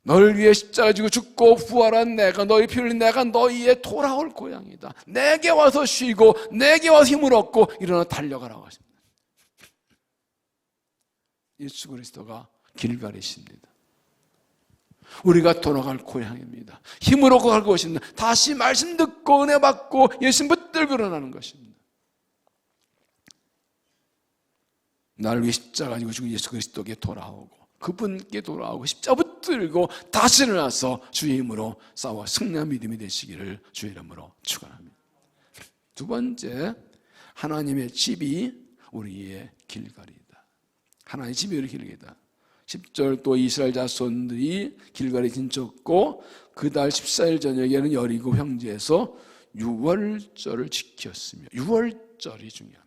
너를 위해 십자가 지고 죽고 부활한 내가, 너희 피를 흘린 내가 너희의 돌아올 고향이다. 내게 와서 쉬고 내게 와서 힘을 얻고 일어나 달려가라고 하십니다. 예수 그리스도가 길갈이십니다. 우리가 돌아갈 고향입니다. 힘을 얻고 갈 것입니다. 다시 말씀 듣고 은혜 받고 예수님 붙들고 일어나는 것입니다. 나를 위해 십자가 지고 죽은 예수 그리스도께 돌아오고 그분께 돌아오고 십자가 붙들고 다시 일어나서 주의 힘으로 싸워 승리한 믿음이 되시기를 주의 이름으로 축원합니다. 두 번째, 하나님의 집이 우리의 길갈이다. 하나님의 집이 우리의 길갈이다. 10절 또 이스라엘 자손들이 길갈에 진쳤고 그 달 14일 저녁에는 여리고 평지에서 유월절을 지켰으며, 유월절이 중요합니다.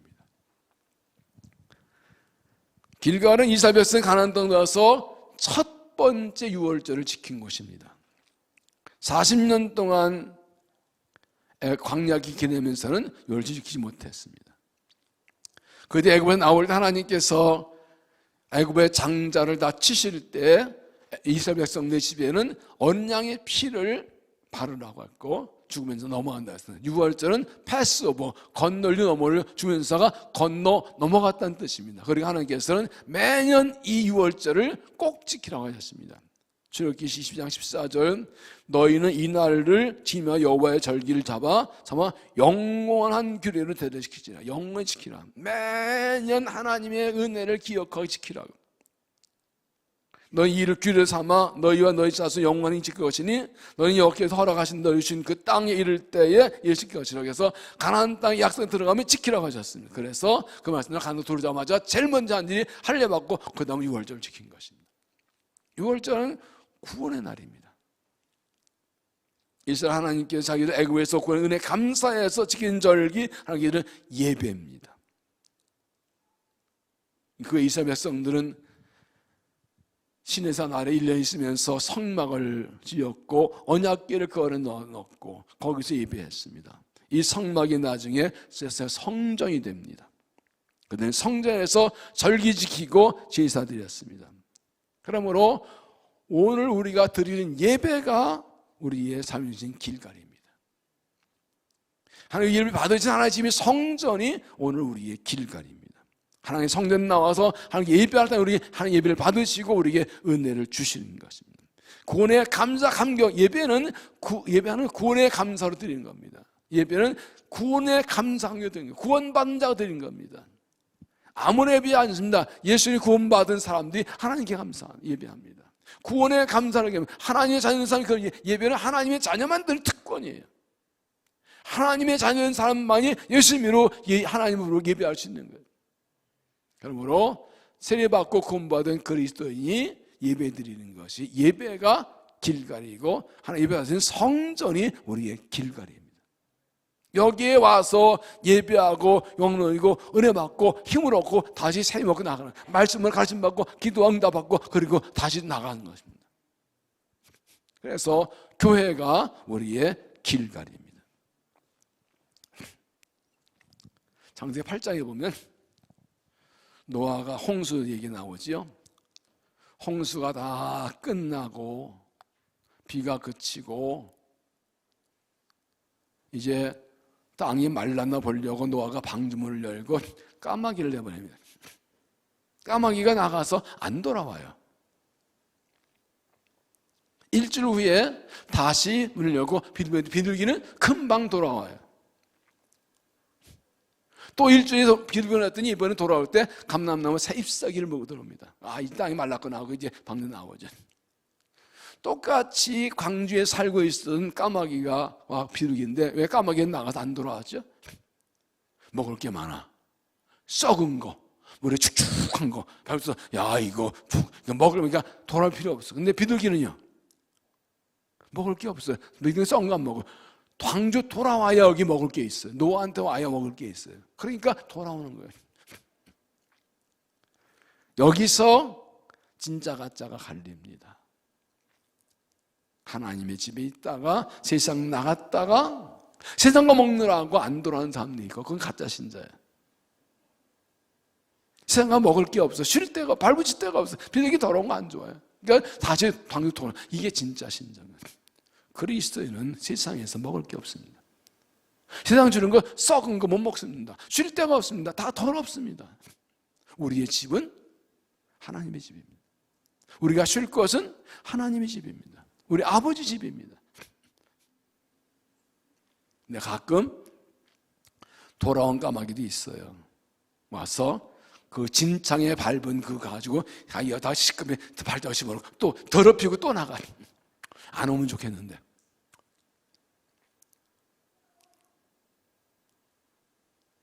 길갈은 이스라엘 백성 가나안 땅에 가서 첫 번째 유월절을 지킨 곳입니다. 40년 동안 광야기 지내면서는 유월절 지키지 못했습니다. 그때 애굽에 나올 때 하나님께서 애굽의 장자를 다 치실 때 이스라엘 백성들 집에는 어린 양의 피를 바르라고 했고 죽으면서 넘어간다 했습니다. 유월절은 패스오버, 건널리 넘어를 주면서가 건너 넘어갔다는 뜻입니다. 그리고 하나님께서는 매년 이 유월절을 꼭 지키라고 하셨습니다. 출애굽기 22장 14절 너희는 이 날을 지며 여호와의 절기를 잡아 영원한 규례로 대대시키지라. 영원히 지키라. 매년 하나님의 은혜를 기억하고 지키라고. 너희 이를 규례 삼아 너희와 너희 자손 영원히 지킬 것이니 너희 여호와께서 허락하신 너희 주신 그 땅에 이를 때에 이를 지킬 것이라고 해서 가나안 땅에 약속에 들어가면 지키라고 하셨습니다. 그래서 그 말씀을 가나안 들어오자마자 제일 먼저 한 일이 할례 받고 그 다음에 유월절을 지킨 것입니다. 유월절은 구원의 날입니다. 이스라엘 하나님께서 자기들 애굽에서 구원의 은혜 감사해서 지킨 절기 하나님께서는 예배입니다. 그 이스라엘 백성들은 시내산 아래 1년 있으면서 성막을 지었고 언약궤를 그 안에 넣었고 거기서 예배했습니다. 이 성막이 나중에 성전이 됩니다. 그들은 성전에서 절기 지키고 제사 드렸습니다. 그러므로 오늘 우리가 드리는 예배가 우리의 삶이 주신 길갈입니다. 하나님의 예배 받으신 하나님의 집이 성전이 오늘 우리의 길갈입니다. 하나님의 성전 나와서 하나님께 예배할 때 우리 하나님 예배를 받으시고 우리에게 은혜를 주시는 것입니다. 구원의 감사 감격, 예배는 예배하는 구원의 감사로 드리는 겁니다. 예배는 구원의 감사 감격 드리는 겁니다. 구원받은 자가 드리는 겁니다. 아무나 예배 않습니다. 예수님이 구원받은 사람들이 하나님께 예배합니다. 구원의 감사를 얘기하면 하나님의 자녀인 사람이 그 예배는 하나님의 자녀만 드릴 특권이에요. 하나님의 자녀인 사람만이 예수님으로 하나님으로 예배할 수 있는 거예요. 그러므로 세례받고 구원받은 그리스도인이 예배드리는 것이 예배가 길갈이고 하나님 예배하시는 성전이 우리의 길갈입니다. 여기에 와서 예배하고 영광이고 은혜 받고 힘을 얻고 다시 새 먹고 나가는, 말씀을 가르침 받고 기도 응답 받고 그리고 다시 나가는 것입니다. 그래서 교회가 우리의 길갈입니다. 창세기 8장에 보면 노아가 홍수 얘기 나오지요. 홍수가 다 끝나고 비가 그치고 이제 땅이 말랐나 보려고 노아가 방주문을 열고 까마귀를 내보냅니다. 까마귀가 나가서 안 돌아와요. 일주일 후에 다시 문을 열고 비둘기는 금방 돌아와요. 또 일주일에서 비둘기를 했더니 이번에 돌아올 때 감람나무 새 잎사귀를 먹고 들어옵니다. 이 땅이 말랐구나 하고 이제 방주 나오죠. 똑같이 광주에 살고 있던 까마귀가 비둘기인데 왜 까마귀는 나가서 안 돌아왔죠? 먹을 게 많아. 썩은 거, 물에 축축한 거. 그래서 이거 먹으려니까 돌아올 필요 없어. 근데 비둘기는요, 먹을 게 없어요. 비둘기는 썩은 거 안 먹어. 광주 돌아와야 여기 먹을 게 있어요. 노아한테 와야 먹을 게 있어요. 그러니까 돌아오는 거예요. 여기서 진짜 가짜가 갈립니다. 하나님의 집에 있다가 세상 나갔다가 세상과 먹느라고 안 돌아가는 사람도 있고, 그건 가짜 신자예요. 세상과 먹을 게 없어, 쉴 데가, 발붙일 데가 없어, 비둘기 더러운 거 안 좋아해요. 그러니까 다시 방금 돌아. 이게 진짜 신자예요. 그리스도인은 세상에서 먹을 게 없습니다. 세상 주는 거 썩은 거 못 먹습니다. 쉴 데가 없습니다. 다 더럽습니다. 우리의 집은 하나님의 집입니다. 우리가 쉴 것은 하나님의 집입니다. 우리 아버지 집입니다. 근데 가끔 돌아온 까마귀도 있어요. 와서 그 진창에 밟은 그거 가지고 다 시끄럽게 발자국 씹어놓고 또 더럽히고 또 나가. 안 오면 좋겠는데.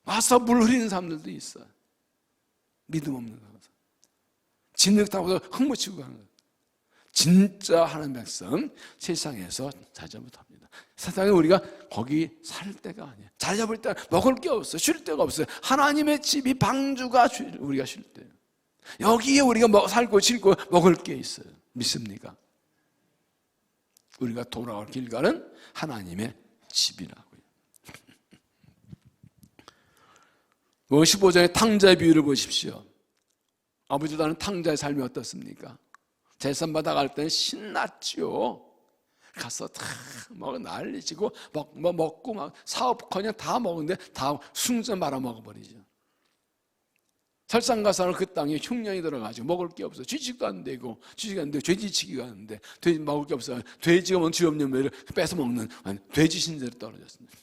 와서 물 흐리는 사람들도 있어요. 믿음 없는 사람. 진흙 타고서 흙 묻히고 가는 거예요. 진짜 하나님 백성 세상에서 자지 못합니다. 세상에 우리가 거기 살 데가 아니에요. 자리 잡을 때 먹을 게 없어요. 쉴 데가 없어요. 하나님의 집이 방주가 우리가 쉴 때예요. 여기에 우리가 살고 쉴고 먹을 게 있어요. 믿습니까? 우리가 돌아올 길가는 하나님의 집이라고요. 15장의 탕자의 비유를 보십시오. 아버지도 탕자의 삶이 어떻습니까? 재산 받아갈 때는 신났죠. 가서 다 난리치고 먹고 막 사업커녕 다 먹는데 다 숭전 말아 먹어버리죠. 설상 가서는 그 땅에 흉년이 들어가지고 먹을 게 없어. 취직도 안 되고, 취직이 안 되고, 돼지치기가 하는데, 돼지 먹을 게 없어요. 돼지가 뭔 죄 없는 매를 뺏어 먹는 돼지 신세로 떨어졌습니다.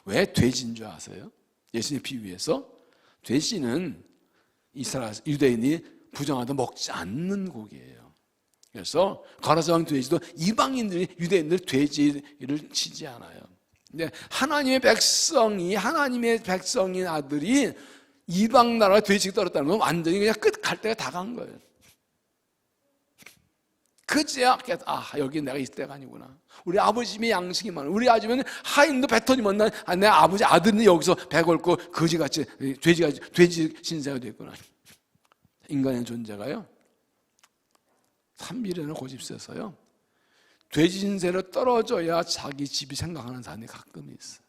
왜 돼지인 줄 아세요? 예수님 비유에서 돼지는 이스라엘 유대인이 부정하다 먹지 않는 고기예요. 그래서 가나사왕 돼지도 이방인들이 유대인들 돼지를 치지 않아요. 근데 하나님의 백성인 아들이 이방 나라에 돼지가 떨었다는 건 완전히 그냥 끝 갈 때가 다 간 거예요. 그제야 여기 내가 있을 때가 아니구나. 우리 아버지 집에 양식이 많아. 우리 아버지는 하인도 뱉더니 못난 내 아버지 아들은 여기서 배걸고 거지같이 돼지 신세가 됐구나. 인간의 존재가요, 산미래나 고집세서요, 돼지 신세로 떨어져야 자기 집이 생각하는 사람이 가끔 있어요.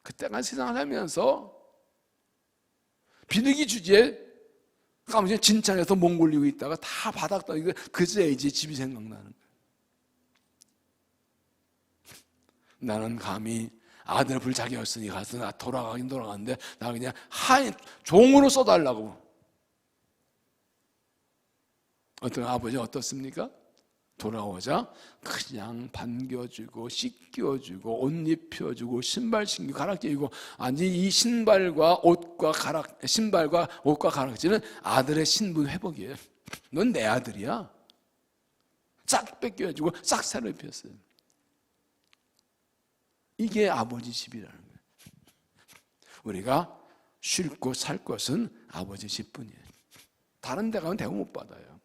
그때가 세상을 살면서 비둘기 주제에 까무지 진창에서 몸 굴리고 있다가 다 바닥 떠니까 그제야 이제 집이 생각나는 거예요. 나는 감히 아들 불자기였으니 가서 나 돌아가긴 돌아가는데 나 그냥 하인 종으로 써달라고. 어떤 아버지 어떻습니까? 돌아오자 그냥 반겨주고 씻겨주고 옷 입혀주고 신발 신기고 가락지고, 아니 이 신발과 옷과 가락지는 아들의 신분 회복이에요. 넌 내 아들이야. 싹 뺏겨주고 싹 새로 입혔어요. 이게 아버지 집이라는 거예요. 우리가 쉴 곳 살 것은 아버지 집뿐이에요. 다른 데 가면 대우 못 받아요.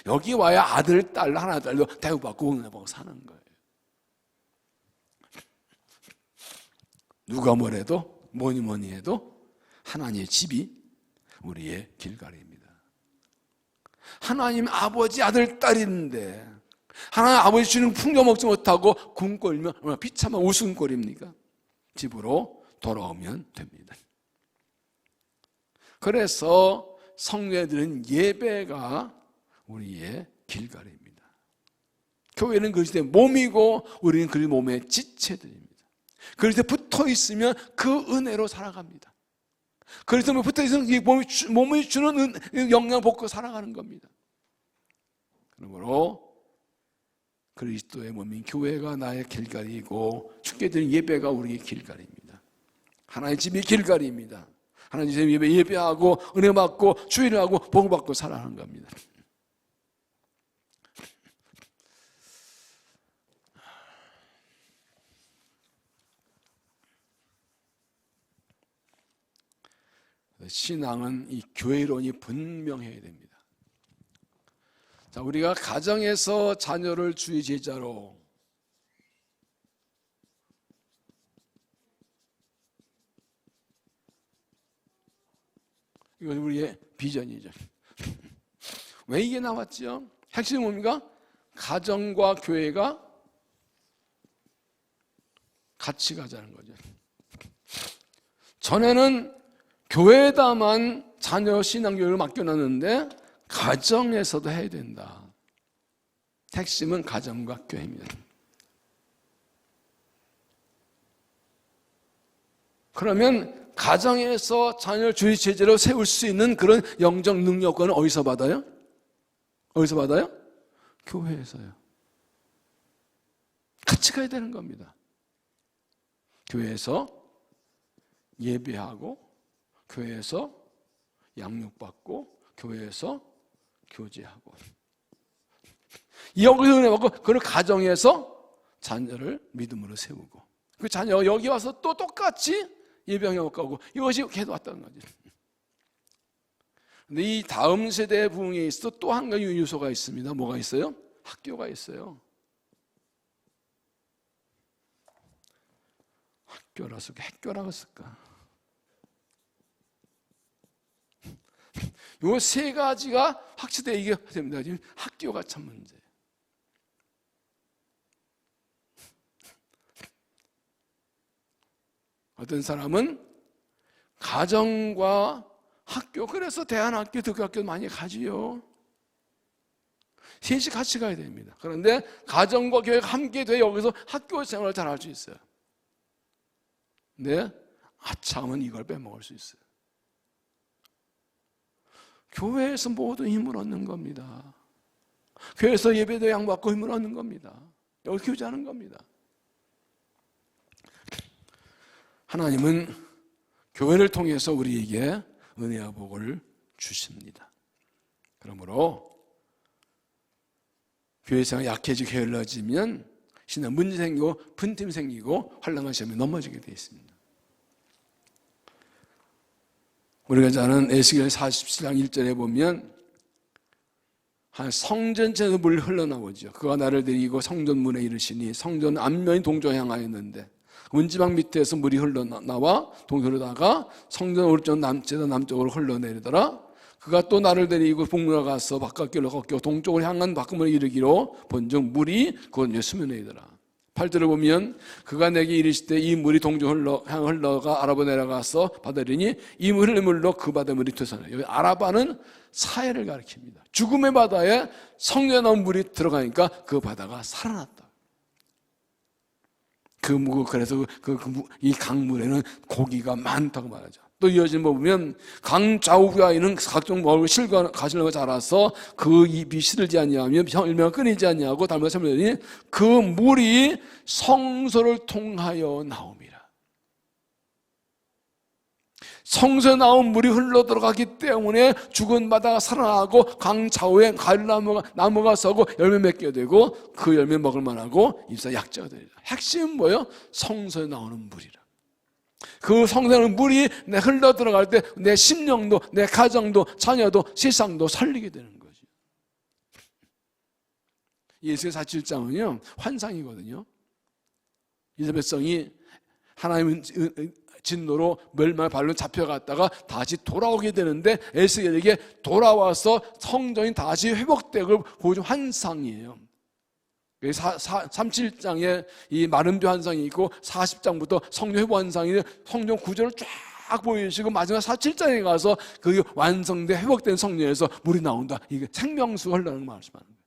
여기 와야 아들, 딸, 하나 딸도 대우받고 응답하고 사는 거예요. 누가 뭐래도 뭐니 해도 하나님의 집이 우리의 길가리입니다. 하나님 아버지, 아들, 딸인데 하나님 아버지 주는 풍겨 먹지 못하고 굶고 얼마나 비참한 웃음꼴입니까? 집으로 돌아오면 됩니다. 그래서 성령에 드는 예배가 우리의 길가리입니다. 교회는 그리스도의 몸이고 우리는 그 몸의 지체들입니다. 그리스도에 붙어 있으면 그 은혜로 살아갑니다. 그리스도에 붙어 있으면 이 몸이 주는 영향을 받고 살아가는 겁니다. 그러므로 그리스도의 몸인 교회가 나의 길가리이고 주께 드린 예배가 우리의 길가리입니다. 하나님의 집이 길가리입니다. 하나님의 집에 예배하고 은혜 받고 주의를 하고 복을 받고 살아가는 겁니다. 신앙은 이 교회론이 분명해야 됩니다. 자, 우리가 가정에서 자녀를 주의 제자로, 이건 우리의 비전이죠. 왜 이게 나왔죠? 핵심이 뭡니까? 가정과 교회가 같이 가자는 거죠. 전에는 교회에다만 자녀 신앙교육을 맡겨놨는데 가정에서도 해야 된다. 핵심은 가정과 교회입니다. 그러면 가정에서 자녀를 주의 체제로 세울 수 있는 그런 영적 능력과는 어디서 받아요? 어디서 받아요? 교회에서요. 같이 가야 되는 겁니다. 교회에서 예배하고, 교회에서 양육받고, 교회에서 교제하고, 여기서 은혜 받고, 그걸 가정에서 자녀를 믿음으로 세우고, 그 자녀 여기 와서 또 똑같이 예배하고 가고, 이것이 계속 왔다는 거죠. 근데 이 다음 세대 부흥에 있어 또 한 가지 요소가 있습니다. 뭐가 있어요? 학교가 있어요. 학교라서 학교라고 했을까? 요 세 가지가 확실히 얘기가 됩니다. 지금 학교가 참 문제예요. 어떤 사람은 가정과 학교, 그래서 대안학교, 특교학교 많이 가지요. 셋이 같이 가야 됩니다. 그런데 가정과 교회가 함께 돼 여기서 학교 생활을 잘 할 수 있어요. 근데 아참은 이걸 빼먹을 수 있어요. 교회에서 모든 힘을 얻는 겁니다. 교회에서 예배도 양받고 힘을 얻는 겁니다. 여기 교제하는 겁니다. 하나님은 교회를 통해서 우리에게 은혜와 복을 주십니다. 그러므로 교회 생활이 약해지고 게을러지면 신앙 문제 생기고 분팀 생기고 환난과 시험에 넘어지게 되어 있습니다. 우리가 잘 아는 에스겔 47장 1절에 보면 한 성전체에서 물이 흘러나오죠. 그가 나를 데리고 성전문에 이르시니 성전 앞면이 동쪽을 향하였는데 문지방 밑에서 물이 흘러나와 동쪽으로다가 성전 오른쪽 남쪽으로 흘러내리더라. 그가 또 나를 데리고 북문으로 가서 바깥길로 걷겨 동쪽을 향한 바깥문에 이르기로 본즉 물이 그곳 수면에 이르더라. 8절을 보면 그가 내게 이르시되 이 물이 동쪽으로 흘러가 아라바 내려가서 바다리니 이 물로 그 바다 물이 되서나. 여기 아라바는 사해를 가리킵니다. 죽음의 바다에 성전에 나온 물이 들어가니까 그 바다가 살아났다. 그래서 이 강물에는 고기가 많다고 말하죠. 또 이어진 거 보면 강 좌우가에는 각종 먹을 실과 가시나무가 자라서 그 잎이 시들지 아니하며 열매가 끊이지 아니하고 달마다 참으니 그 물이 성소를 통하여 나옵니다. 성소에 나온 물이 흘러 들어가기 때문에 죽은 바다가 살아나고 강 좌우에 가을나무가 서고 열매 맺게 되고 그 열매 먹을 만하고 잎사 약재가 되죠. 핵심은 뭐예요? 성소에 나오는 물이라. 그 성소에 물이 내 흘러 들어갈 때 내 심령도 내 가정도 자녀도 세상도 살리게 되는 거죠. 예수의 47장은요 환상이거든요. 이스라엘성이 하나님의 진노로 멸망의 발로 잡혀갔다가 다시 돌아오게 되는데 에스겔에게 돌아와서 성전이 다시 회복되고 보여준 환상이에요. 37장에 이 마른뼈 환상이 있고 40장부터 성전 회복 환상이 성전 구조를 쫙 보여주시고 마지막 47장에 가서 그 완성된 회복된 성전에서 물이 나온다. 이게 생명수 흘러가는 말씀하는 거예요.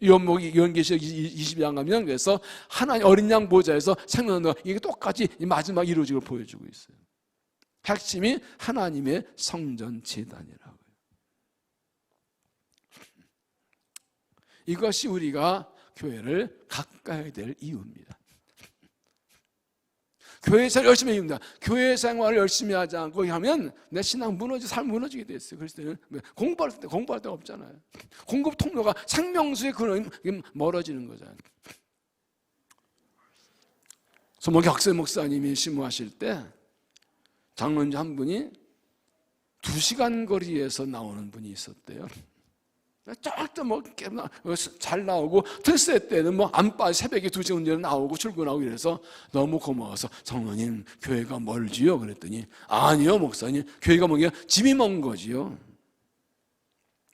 요한계시록 20장 가면 그래서 하나님 어린 양 보좌에서 생명수 이게 똑같이 마지막 이루어지고 보여주고 있어요. 핵심이 하나님의 성전 제단이라고요. 이것이 우리가 교회를 가까이 될 이유입니다. 교회 생활 열심히 해야 됩니다. 교회 생활을 열심히 하지 않고 하면 내 신앙 삶 무너지게 됐어요. 그래서 공부할 데가 없잖아요. 공급 통로가 생명수의 근원이 멀어지는 거잖아요. 소목이 학세 목사님이 심호하실 때 장로님 한 분이 2시간 거리에서 나오는 분이 있었대요. 잘 나오고 특세 때는 안 빠져 새벽에 2시간 전에 나오고 출근하고 이래서 너무 고마워서 성모님 교회가 멀지요? 그랬더니 아니요 목사님 교회가 뭐냐 집이 먼 거지요.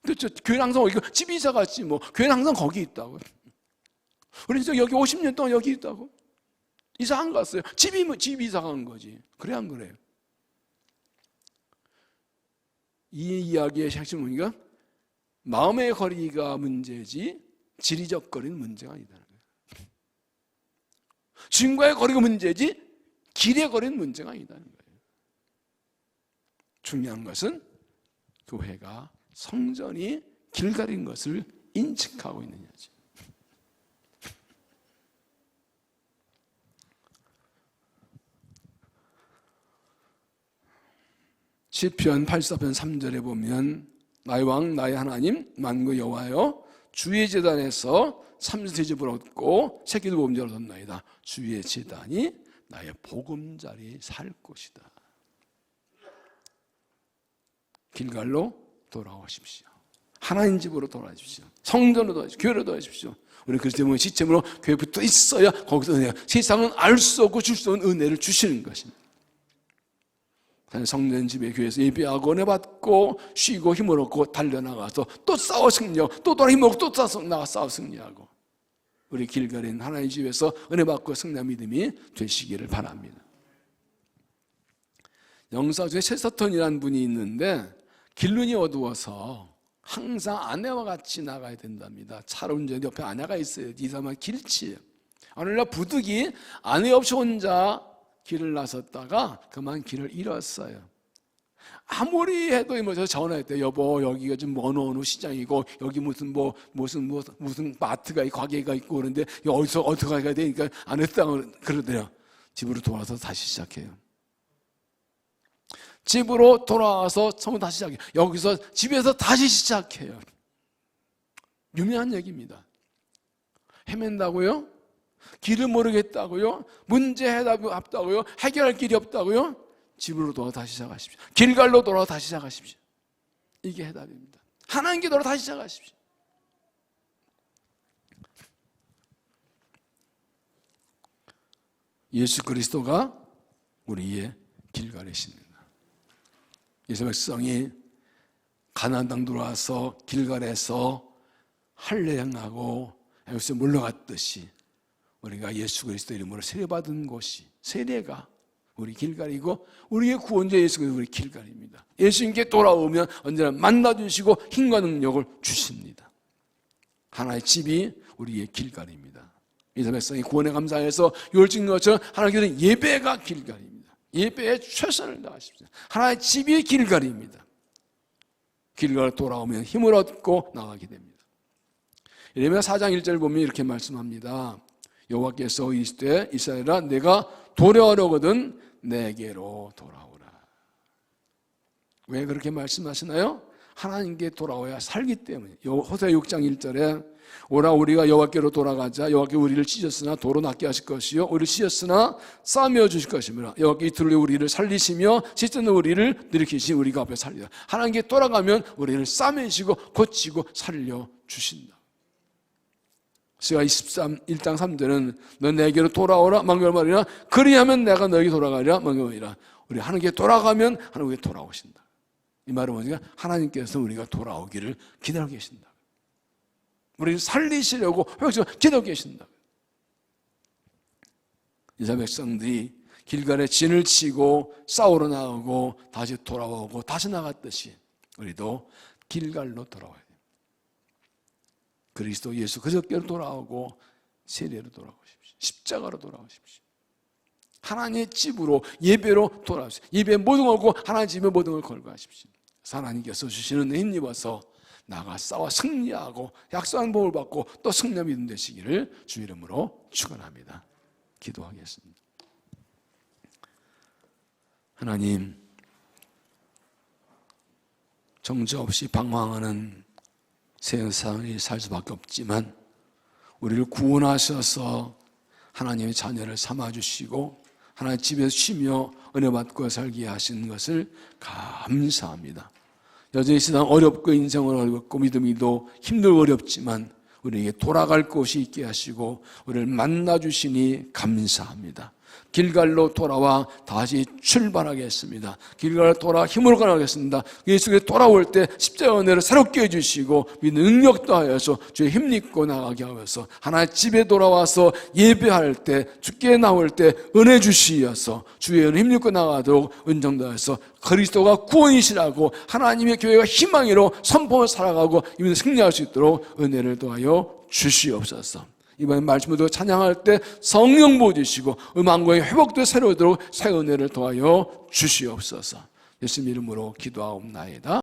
그렇죠. 교회는 항상 어디, 집이 이사 갔지 뭐. 교회는 항상 거기 있다고. 우리 진짜 여기 50년 동안 여기 있다고. 이사 안 갔어요. 집이 이사 간 거지. 그래 안 그래요? 이 이야기의 핵심은 뭐니까? 마음의 거리가 문제지 지리적 거리는 문제가 아니다는 거예요. 주님과의 거리가 문제지 길의 거리는 문제가 아니다는 거예요. 중요한 것은 교회가 성전이 길가린 것을 인식하고 있느냐지. 시편 84편 3절에 보면 나의 왕 나의 하나님 만군의 여호와여 주의 제단에서 삼세집을 얻고 새끼들 보금자를 얻나이다. 주의 제단이 나의 보금자리 살 곳이다. 길갈로 돌아오십시오. 하나님 집으로 돌아오십시오. 성전으로 돌아오십시오. 교회로 돌아오십시오. 우리 그리스도의 시점으로 교회 붙어 있어야 거기서 은혜가, 세상은 알 수 없고 줄 수 없는 은혜를 주시는 것입니다. 성전 집에 교회에서 예배하고 은혜 받고 쉬고 힘을 얻고 달려나가서 또 싸워 승리하고 또 돌아 힘을 얻고 또 싸워 승리하고 우리 길가린 하나님 집에서 은혜 받고 승리한 믿음이 되시기를 바랍니다. 영사주에 체스턴이라는 분이 있는데 길눈이 어두워서 항상 아내와 같이 나가야 된답니다. 차로 운전해 옆에 아내가 있어요. 이 사람은 길치예요. 어느 날 부득이 아내 없이 혼자 길을 나섰다가 그만 길을 잃었어요. 아무리 해도 뭐 저 전화했대. 여보 여기가 좀 어느 시장이고 여기 무슨 마트가 있고 가게가 있고 그런데 어디서 어떻게 가야 되니까 안 했다고 그러더래요. 집으로 돌아와서 다시 시작해요. 집으로 돌아와서 처음 다시 시작해요. 여기서 집에서 다시 시작해요. 유명한 얘기입니다. 헤맨다고요? 길을 모르겠다고요? 문제 해답이 없다고요? 해결할 길이 없다고요? 집으로 돌아 다시 시작하십시오. 길갈로 돌아 다시 시작하십시오. 이게 해답입니다. 하나님께 돌아 다시 시작하십시오. 예수 그리스도가 우리의 길갈이십니다. 이스라엘 백성이 가나안 땅 들어와서 길갈에서 할례행하고 애굽에서 물러갔듯이 우리가 예수 그리스도 이름으로 세례받은 곳이 세례가 우리 길갈이고 우리의 구원자 예수 그리스도 우리 길갈입니다. 예수님께 돌아오면 언제나 만나주시고 힘과 능력을 주십니다. 하나의 집이 우리의 길갈입니다. 이스라엘 백성이 구원에 감사해서 요울찍는 것처럼 하나님께서는 예배가 길갈입니다. 예배에 최선을 다하십시오. 하나의 집이 길갈입니다. 길갈로 돌아오면 힘을 얻고 나가게 됩니다. 예레미야 4장 1절 보면 이렇게 말씀합니다. 여호와께서 이르시되 이스라엘아 내가 도래하려거든 내게로 돌아오라. 왜 그렇게 말씀하시나요? 하나님께 돌아와야 살기 때문에. 호세아 6장 1절에 오라 우리가 여호와께로 돌아가자. 여호와께 우리를 찢었으나 도로 낫게 하실 것이요 우리를 찢었으나 싸매어 주실 것이므라. 여호와께 이틀로 우리를 살리시며 찢은 우리를 일으키시 우리가 앞에 살리라. 하나님께 돌아가면 우리를 싸매시고 고치고 살려 주신다. 시가 1장 3절은 너 내게로 돌아오라 만결말이라 그리하면 내가 너에게 돌아가리라 만결말이라. 우리 하나님께 돌아가면 하나님께 돌아오신다. 이 말은 뭐냐? 하나님께서 우리가 돌아오기를 기다리고 계신다. 우리를 살리시려고 기다리고 계신다. 이스라엘 백성들이 길갈에 진을 치고 싸우러 나오고 다시 돌아오고 다시 나갔듯이 우리도 길갈로 돌아와야 돼요. 그리스도 예수 그저께로 돌아오고 세례로 돌아오십시오. 십자가로 돌아오십시오. 하나님의 집으로 예배로 돌아오십시오. 예배에 모든 걸 걸고 하나님 집에 모든 걸 걸고 하십시오. 하나님께서 주시는 힘 입어서 나가 싸워 승리하고 약속한 복을 받고 또 승리의 믿음 되시기를 주 이름으로 축원합니다. 기도하겠습니다. 하나님, 정처 없이 방황하는 세상이 살 수밖에 없지만 우리를 구원하셔서 하나님의 자녀를 삼아주시고 하나님 집에서 쉬며 은혜 받고 살게 하신 것을 감사합니다. 여전히 세상 어렵고 인생은 어렵고 믿음이도 힘들고 어렵지만 우리에게 돌아갈 곳이 있게 하시고 우리를 만나주시니 감사합니다. 길갈로 돌아와 다시 출발하겠습니다. 길갈로 돌아와 힘으로 가겠습니다. 예수께 돌아올 때 십자가 은혜를 새롭게 해주시고 믿는 능력도 하여서 주의 힘입고 나가게 하여서 하나님 집에 돌아와서 예배할 때 주께 나올 때 은혜 주시어서 주의 은혜 힘입고 나가도록 은정도 하여서 그리스도가 구원이시라고 하나님의 교회가 희망으로 선포를 살아가고 이미 승리할 수 있도록 은혜를 도하여 주시옵소서. 이번에 말씀으로 찬양할 때 성령 부어주시고 음악과의 회복도 새로우도록 새 은혜를 도하여 주시옵소서. 예수님 이름으로 기도하옵나이다.